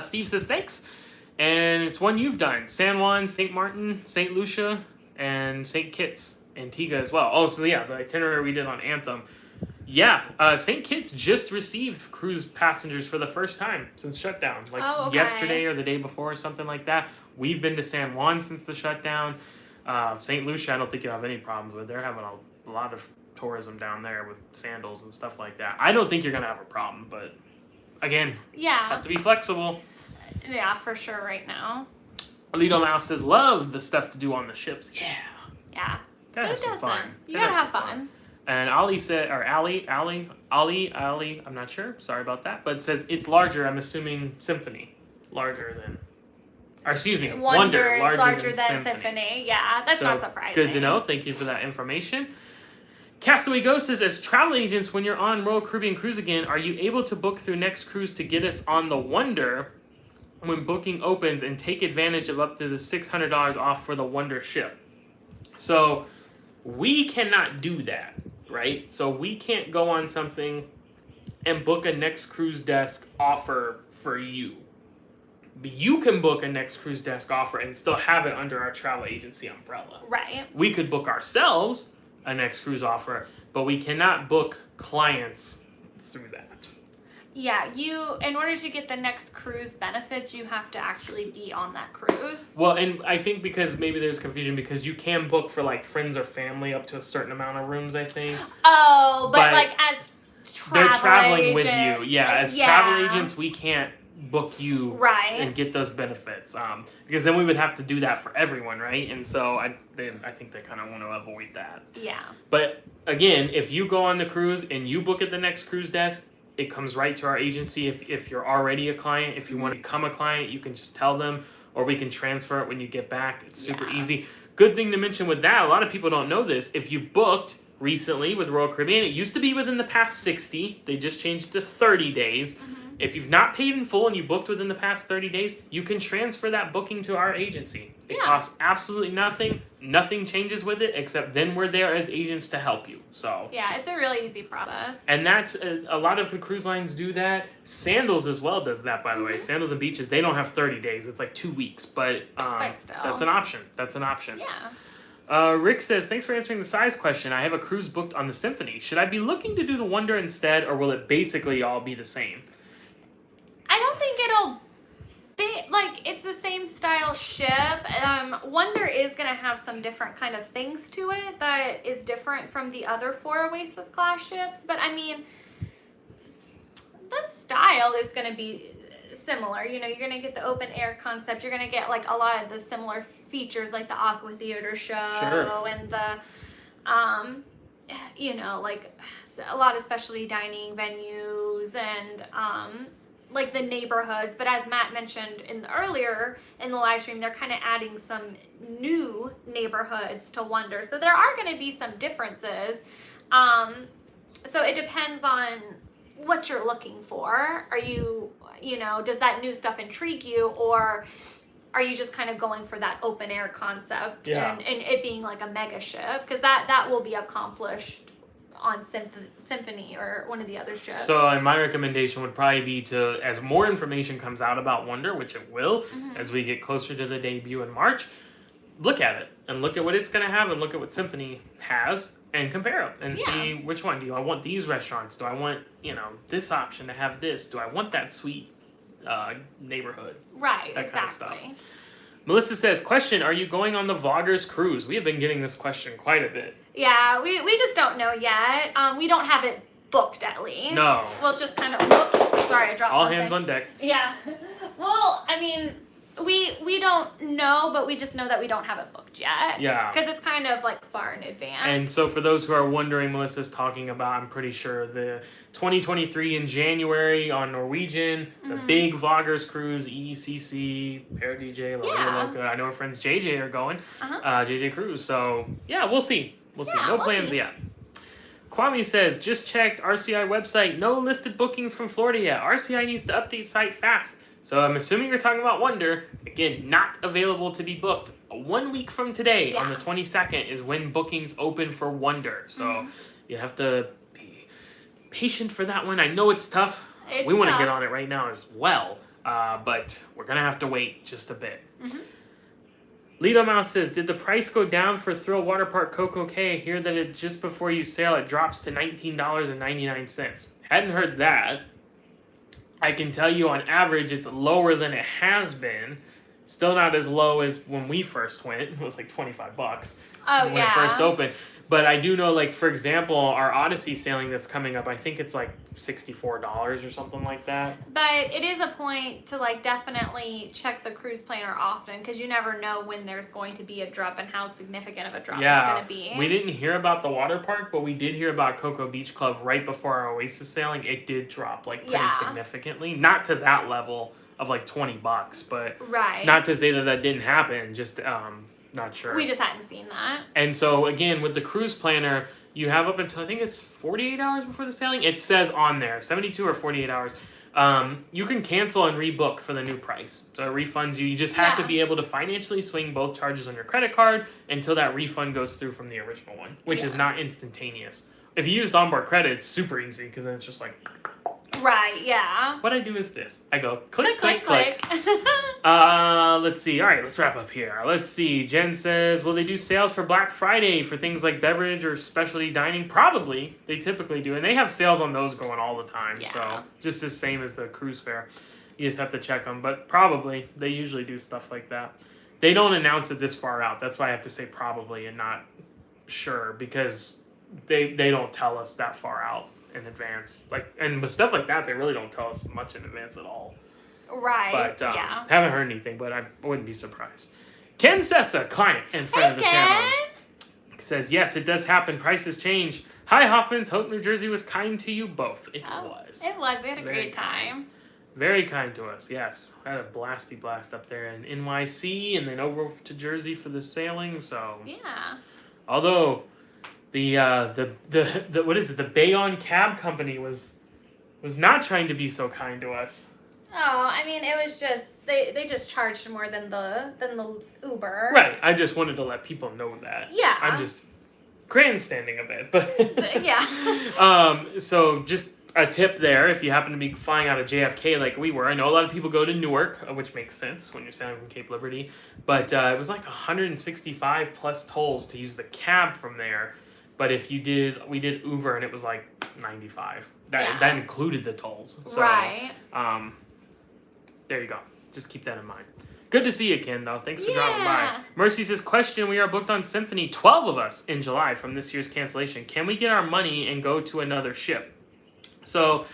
Steve says thanks, and it's one you've done: San Juan, St. Martin, St. Lucia, and St. Kitts, Antigua as well. Oh, so the itinerary we did on Anthem. St. Kitts just received cruise passengers for the first time since shutdown. Yesterday or the day before or something like that. We've been to San Juan since the shutdown. St. Lucia, I don't think you'll have any problems with. They're having a lot of tourism down there with sandals and stuff like that. I don't think you're going to have a problem, but again, have to be flexible. Yeah, for sure right now. Alito Mouse says, love the stuff to do on the ships. Yeah. Gotta have some fun. You gotta have fun. And Ali said, or Ali, I'm not sure. Sorry about that. But it says it's larger. I'm assuming Symphony. Larger than, or excuse me, Wonder. Larger than Symphony. Yeah, that's not surprising. Good to know. Thank you for that information. Castaway Ghost says, as travel agents, when you're on Royal Caribbean Cruise again, are you able to book through Next Cruise to get us on the Wonder when booking opens and take advantage of up to the $600 off for the Wonder ship? So we cannot do that, right? So we can't go on something and book a Next Cruise Desk offer for you. But you can book a Next Cruise Desk offer and still have it under our travel agency umbrella. Right. We could book ourselves a Next Cruise offer, but we cannot book clients through that. Yeah, in order to get the next cruise benefits, you have to actually be on that cruise. Well, and I think because maybe there's confusion because you can book for like friends or family up to a certain amount of rooms, I think. Oh, but like as they're traveling agent, with you. Yeah, as travel agents, we can't book you and get those benefits because then we would have to do that for everyone, right? And so I think they kind of want to avoid that. Yeah. But again, if you go on the cruise and you book at the next cruise desk, it comes right to our agency. If you're already a client, if you want to become a client, you can just tell them, or we can transfer it when you get back. It's super easy. Good thing to mention with that, a lot of people don't know this. If you booked recently with Royal Caribbean, it used to be within the past 60. They just changed it to 30 days. If you've not paid in full and you booked within the past 30 days, you can transfer that booking to our agency. It costs absolutely nothing. Nothing changes with it, except then we're there as agents to help you. So yeah, it's a really easy process. And that's a lot of the cruise lines do that. Sandals as well does that, by the way. Sandals and Beaches, they don't have 30 days. It's like 2 weeks, but still. that's an option. That's an option. Yeah. Rick says, thanks for answering the size question. I have a cruise booked on the Symphony. Should I be looking to do the Wonder instead, or will it basically all be the same? I don't think it'll be, like, it's the same style ship. Wonder is going to have some different kind of things to it that is different from the other 4 Oasis class ships. But, I mean, the style is going to be similar. You know, you're going to get the open air concept. You're going to get, like, a lot of the similar features, like the Aqua Theater show and the, you know, like, a lot of specialty dining venues and, like the neighborhoods. But as Matt mentioned earlier in the live stream, they're kind of adding some new neighborhoods to Wonder. So there are going to be some differences. So it depends on what you're looking for. Are you know, does that new stuff intrigue you, or are you just kind of going for that open air concept and it being like a mega ship? Because that will be accomplished on Symphony or one of the other ships. So my recommendation would probably be to, as more information comes out about Wonder, which it will, as we get closer to the debut in March, look at it and look at what it's going to have and look at what Symphony has and compare them and see which one. Do I want these restaurants? Do I want, you know, this option to have this? Do I want that sweet neighborhood? Right, that exactly. Kind of stuff. Melissa says, question, are you going on the Vloggers cruise? We have been getting this question quite a bit. Yeah, we just don't know yet. We don't have it booked, at least. No. We'll just kind of, whoops, sorry, I dropped All something. hands on deck. Yeah. Well, I mean, we don't know, but we just know that we don't have it booked yet. Yeah. Because it's kind of like far in advance. And so for those who are wondering, Melissa's talking about, I'm pretty sure, the 2023 in January on Norwegian, the big Vloggers cruise, ECC, Para DJ, Loca. I know our friends JJ are going, JJ Cruise. So yeah, we'll see. We'll see. No plans yet. Kwame says, just checked RCI website. No listed bookings from Florida yet. RCI needs to update site fast. So I'm assuming you're talking about Wonder. Again, not available to be booked. 1 week from today, on the 22nd, is when bookings open for Wonder. So you have to be patient for that one. I know it's tough. We want to get on it right now as well. But we're going to have to wait just a bit. Lido Mouse says, did the price go down for Thrill Water Park Coco Cay? I hear that it just before you sail, it drops to $19.99. Hadn't heard that. I can tell you on average it's lower than it has been. Still not as low as when we first went. It was like $25 when it first opened. But I do know, like, for example, our Odyssey sailing that's coming up, I think it's like $64 or something like that. But it is a point to, like, definitely check the cruise planner often, because you never know when there's going to be a drop and how significant of a drop it's going to be. We didn't hear about the water park, but we did hear about Cocoa Beach Club right before our Oasis sailing. It did drop, like, pretty significantly. Not to that level of, like, $20, but not to say that that didn't happen, just... not sure. We just hadn't seen that. And so, again, with the cruise planner, you have up until, I think it's 48 hours before the sailing. It says on there, 72 or 48 hours. You can cancel and rebook for the new price. So it refunds you. You just have to be able to financially swing both charges on your credit card until that refund goes through from the original one, which is not instantaneous. If you used onboard credit, it's super easy because then it's just like... Right, yeah. What I do is this. I go click, Click, click, click, click. click. Let's see. All right, let's wrap up here. Let's see. Jen says, will they do sales for Black Friday for things like beverage or specialty dining? Probably. They typically do. And they have sales on those going all the time. Yeah. So just the same as the cruise fare. You just have to check them. But probably. They usually do stuff like that. They don't announce it this far out. That's why I have to say probably and not sure. Because they don't tell us that far out in advance. And with stuff like that, they really don't tell us much in advance at all. Right. But yeah. haven't heard anything, but I wouldn't be surprised. Ken Sessa, client and friend of the Ken. channel, says, yes, it does happen. Prices change. Hi, Hoffmans. Hope New Jersey was kind to you both. It was. It was. We had a Very great time. Very kind to us, yes. I had a blasty blast up there in NYC and then over to Jersey for the sailing, so. Yeah. Although the what is it? The Bayonne Cab Company was not trying to be so kind to us. Oh, I mean, it was just they just charged more than the Uber. Right. I just wanted to let people know that. Yeah. I'm just grandstanding a bit, but yeah. So just a tip there, if you happen to be flying out of JFK like we were. I know a lot of people go to Newark, which makes sense when you're sailing from Cape Liberty, but it was like 165 plus tolls to use the cab from there. But if we did Uber and it was like 95. That included the tolls. So, right. There you go. Just keep that in mind. Good to see you, Ken, though. Thanks for dropping by. Mercy says, question, we are booked on Symphony, 12 of us, in July from this year's cancellation. Can we get our money and go to another ship? So,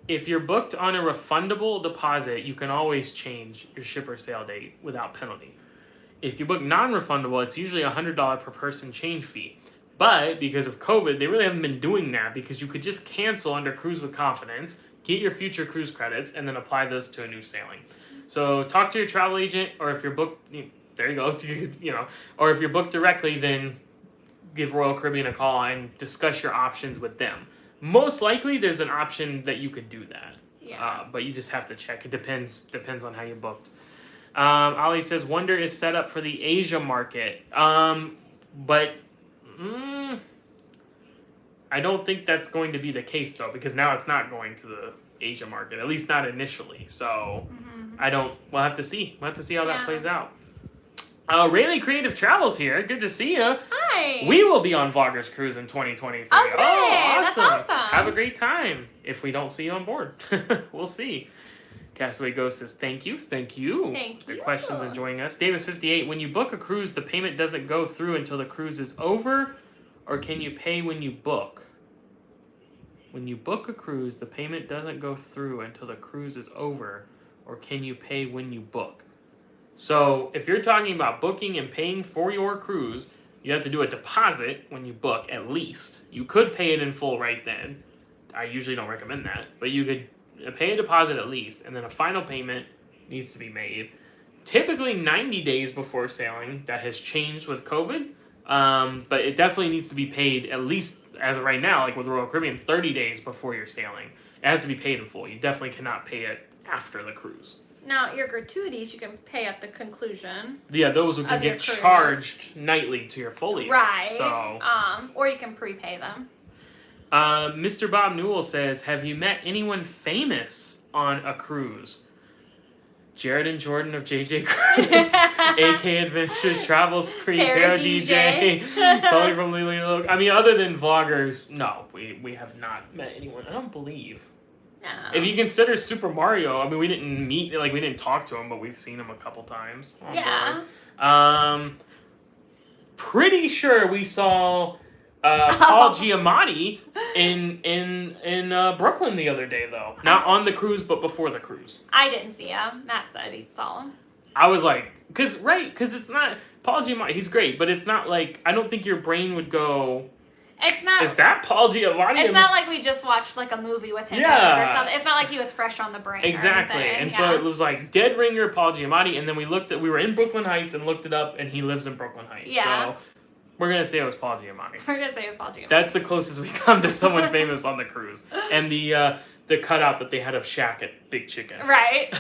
if you're booked on a refundable deposit, you can always change your ship or sail date without penalty. If you book non-refundable, it's usually a $100 per person change fee. But because of COVID, they really haven't been doing that because you could just cancel under Cruise with Confidence, get your future cruise credits, and then apply those to a new sailing. So talk to your travel agent, or if you're booked, there you go, or if you're booked directly, then give Royal Caribbean a call and discuss your options with them. Most likely, there's an option that you could do that. Yeah. But you just have to check. It depends on how you booked. Ali says, Wonder is set up for the Asia market. But I don't think that's going to be the case, though, because now it's not going to the Asia market, at least not initially. So we'll have to see. We'll have to see how that plays out. Rayleigh Creative Travels here. Good to see you. Hi. We will be on Vloggers Cruise in 2023. Oh, great. Awesome. That's awesome. Have a great time. If we don't see you on board, we'll see. Castaway Ghost says, thank you. Thank Good you. questions and joining us. Davis58, when you book a cruise, the payment doesn't go through until the cruise is over, or can you pay when you book? When you book a cruise, the payment doesn't go through until the cruise is over, or can you pay when you book? So if you're talking about booking and paying for your cruise, you have to do a deposit when you book, at least. You could pay it in full right then. I usually don't recommend that, but you could pay a deposit at least, and then a final payment needs to be made. Typically 90 days before sailing. That has changed with COVID, but it definitely needs to be paid at least, as of right now, like with Royal Caribbean, 30 days before you're sailing. It has to be paid in full. You definitely cannot pay it after the cruise. Now, your gratuities you can pay at the conclusion. Yeah, those can get charged nightly to your folio. Right. So, or you can prepay them. Mr. Bob Newell says, have you met anyone famous on a cruise? Jared and Jordan of JJ Cruise, AK Adventures, Travel Spree, Pharaoh DJ, Totally from Lily Look. I mean, other than vloggers, no, we have not met anyone. I don't believe. No. If you consider Super Mario, I mean, we didn't meet, like, we didn't talk to him, but we've seen him a couple times on board. Pretty sure we saw Paul Giamatti in Brooklyn the other day, though. Not on the cruise, but before the cruise. I didn't see him. Matt said he saw him. I was like, because it's not, Paul Giamatti, he's great, but it's not like, I don't think your brain would go, it's not. Is that Paul Giamatti? It's not like we just watched like a movie with him or something. It's not like he was fresh on the brain. Exactly. And so it was like dead ringer Paul Giamatti, and then we were in Brooklyn Heights and looked it up, and he lives in Brooklyn Heights. Yeah. So we're gonna say it was Paul Giamatti. We're gonna say it was Paul Giamatti. That's the closest we come to someone famous on the cruise. And the cutout that they had of Shaq at Big Chicken. Right.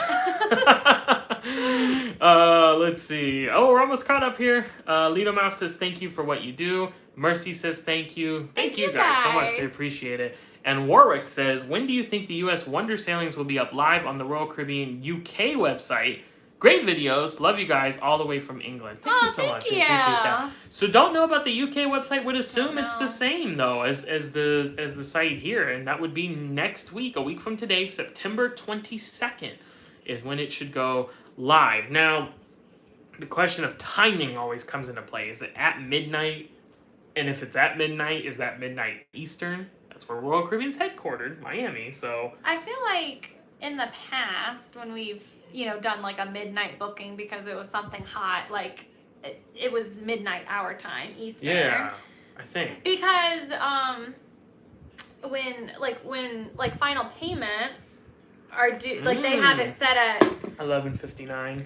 Let's see. Oh, we're almost caught up here. Lido Mouse says thank you for what you do. Mercy says thank you. Thank you guys so much. We appreciate it. And Warwick says, when do you think the U.S. Wonder Sailings will be up live on the Royal Caribbean UK website? Great videos. Love you guys all the way from England. Thank you so much. We appreciate that. So don't know about the UK website. Would assume it's the same though as the site here, and that would be next week, a week from today, September 22nd, is when it should go live. Now, the question of timing always comes into play. Is it at midnight? And if it's at midnight, is that midnight Eastern? That's where Royal Caribbean's headquartered, Miami. So I feel like in the past when we've done like a midnight booking because it was something hot, like it was midnight our time, Eastern. Yeah, I think. Because when final payments are due, like they have it set at 11:59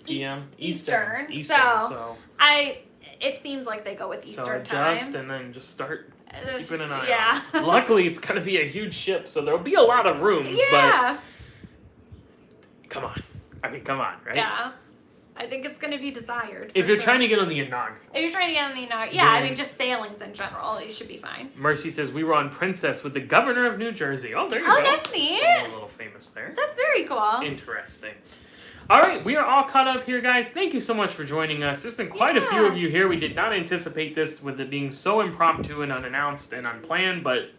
p.m. Eastern. So it seems like they go with Eastern time. So adjust and then just start keeping an eye on. Luckily, it's going to be a huge ship, so there'll be a lot of rooms. Yeah. But come on. I mean, come on, right? Yeah. I think it's going to be desired. If you're trying to get on the Inaugural. If you're trying to get on the Inaugural. Yeah, I mean, just sailings in general, you should be fine. Mercy says, we were on Princess with the governor of New Jersey. Oh, there you go. Oh, that's neat. Something a little famous there. That's very cool. Interesting. All right, we are all caught up here, guys. Thank you so much for joining us. There's been quite a few of you here. We did not anticipate this with it being so impromptu and unannounced and unplanned, but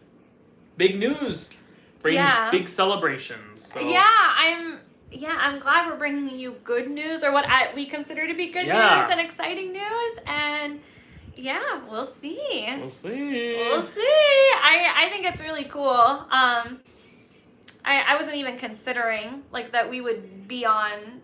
big news brings big celebrations. So. I'm glad we're bringing you good news, or what we consider to be good news and exciting news, and we'll see. We'll see. I think it's really cool. I wasn't even considering like that we would be on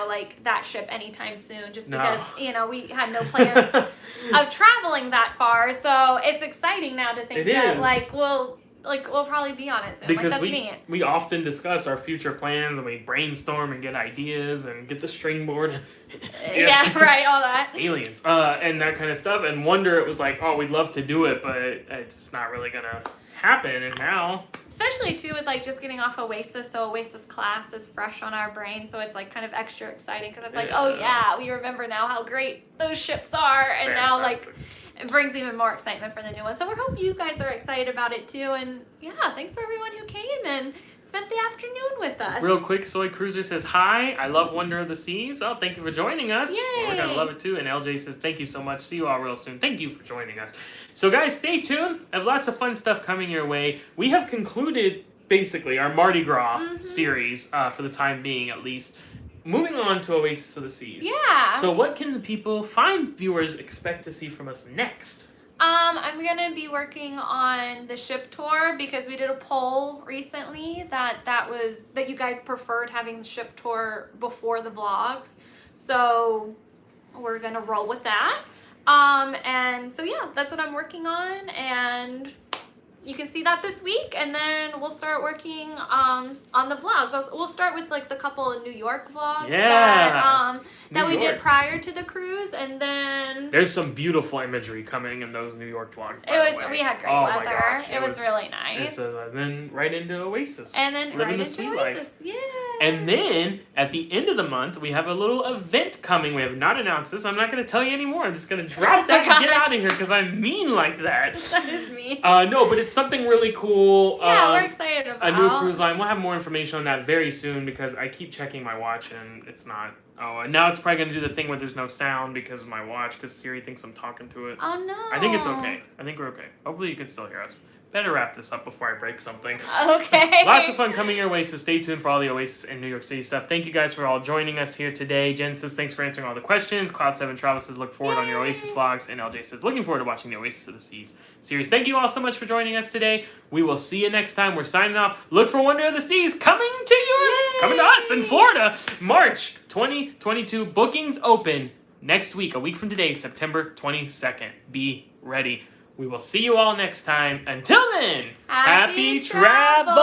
like that ship anytime soon, just because we had no plans of traveling that far. So it's exciting now to think that we'll probably be on it soon. Because that's neat. We often discuss our future plans and we brainstorm and get ideas and get the string board. All that. Aliens. And that kind of stuff. And Wonder, it was like, oh, we'd love to do it, but it's not really going to happen. And now... Especially, too, with, like, just getting off Oasis. So Oasis class is fresh on our brain. So it's, like, kind of extra exciting. Because it's like, oh, yeah, we remember now how great those ships are. And now, like... It brings even more excitement for the new one. So we hope you guys are excited about it too. And thanks for everyone who came and spent the afternoon with us. Real quick, Soy Cruiser says, hi, I love Wonder of the Seas. Oh, thank you for joining us. Yay. Well, we're going to love it too. And LJ says, thank you so much. See you all real soon. Thank you for joining us. So guys, stay tuned. I have lots of fun stuff coming your way. We have concluded, basically, our Mardi Gras series, for the time being at least. Moving on to Oasis of the Seas. Yeah. So what can the people, viewers, expect to see from us next? I'm going to be working on the ship tour because we did a poll recently that you guys preferred having the ship tour before the vlogs. So we're going to roll with that. And so that's what I'm working on, and you can see that this week, and then we'll start working on the vlogs. We'll start with like the couple of New York vlogs that we did prior to the cruise, and then there's some beautiful imagery coming in those New York vlogs. We had great weather. My gosh, it was really nice. Then right into Oasis. And then living right the into sweet Oasis. life. Yeah. And then at the end of the month, we have a little event coming. We have not announced this. I'm not going to tell you anymore. I'm just going to drop that and get out of here because I'm mean like that. That is mean. No, but it's something really cool. Yeah, we're excited about a new cruise line. We'll have more information on that very soon because I keep checking my watch and it's not. Oh, and now it's probably going to do the thing where there's no sound because of my watch because Siri thinks I'm talking to it. Oh, no. I think it's okay. I think we're okay. Hopefully you can still hear us. Better wrap this up before I break something. Okay. Lots of fun coming your way, so stay tuned for all the Oasis and New York City stuff. Thank you guys for all joining us here today. Jen says, thanks for answering all the questions. Cloud7 Travel says, look forward on your Oasis vlogs. And LJ says, looking forward to watching the Oasis of the Seas series. Thank you all so much for joining us today. We will see you next time. We're signing off. Look for Wonder of the Seas coming to us in Florida. March 2022. Bookings open next week, a week from today, September 22nd. Be ready. We will see you all next time. Until then, happy travel!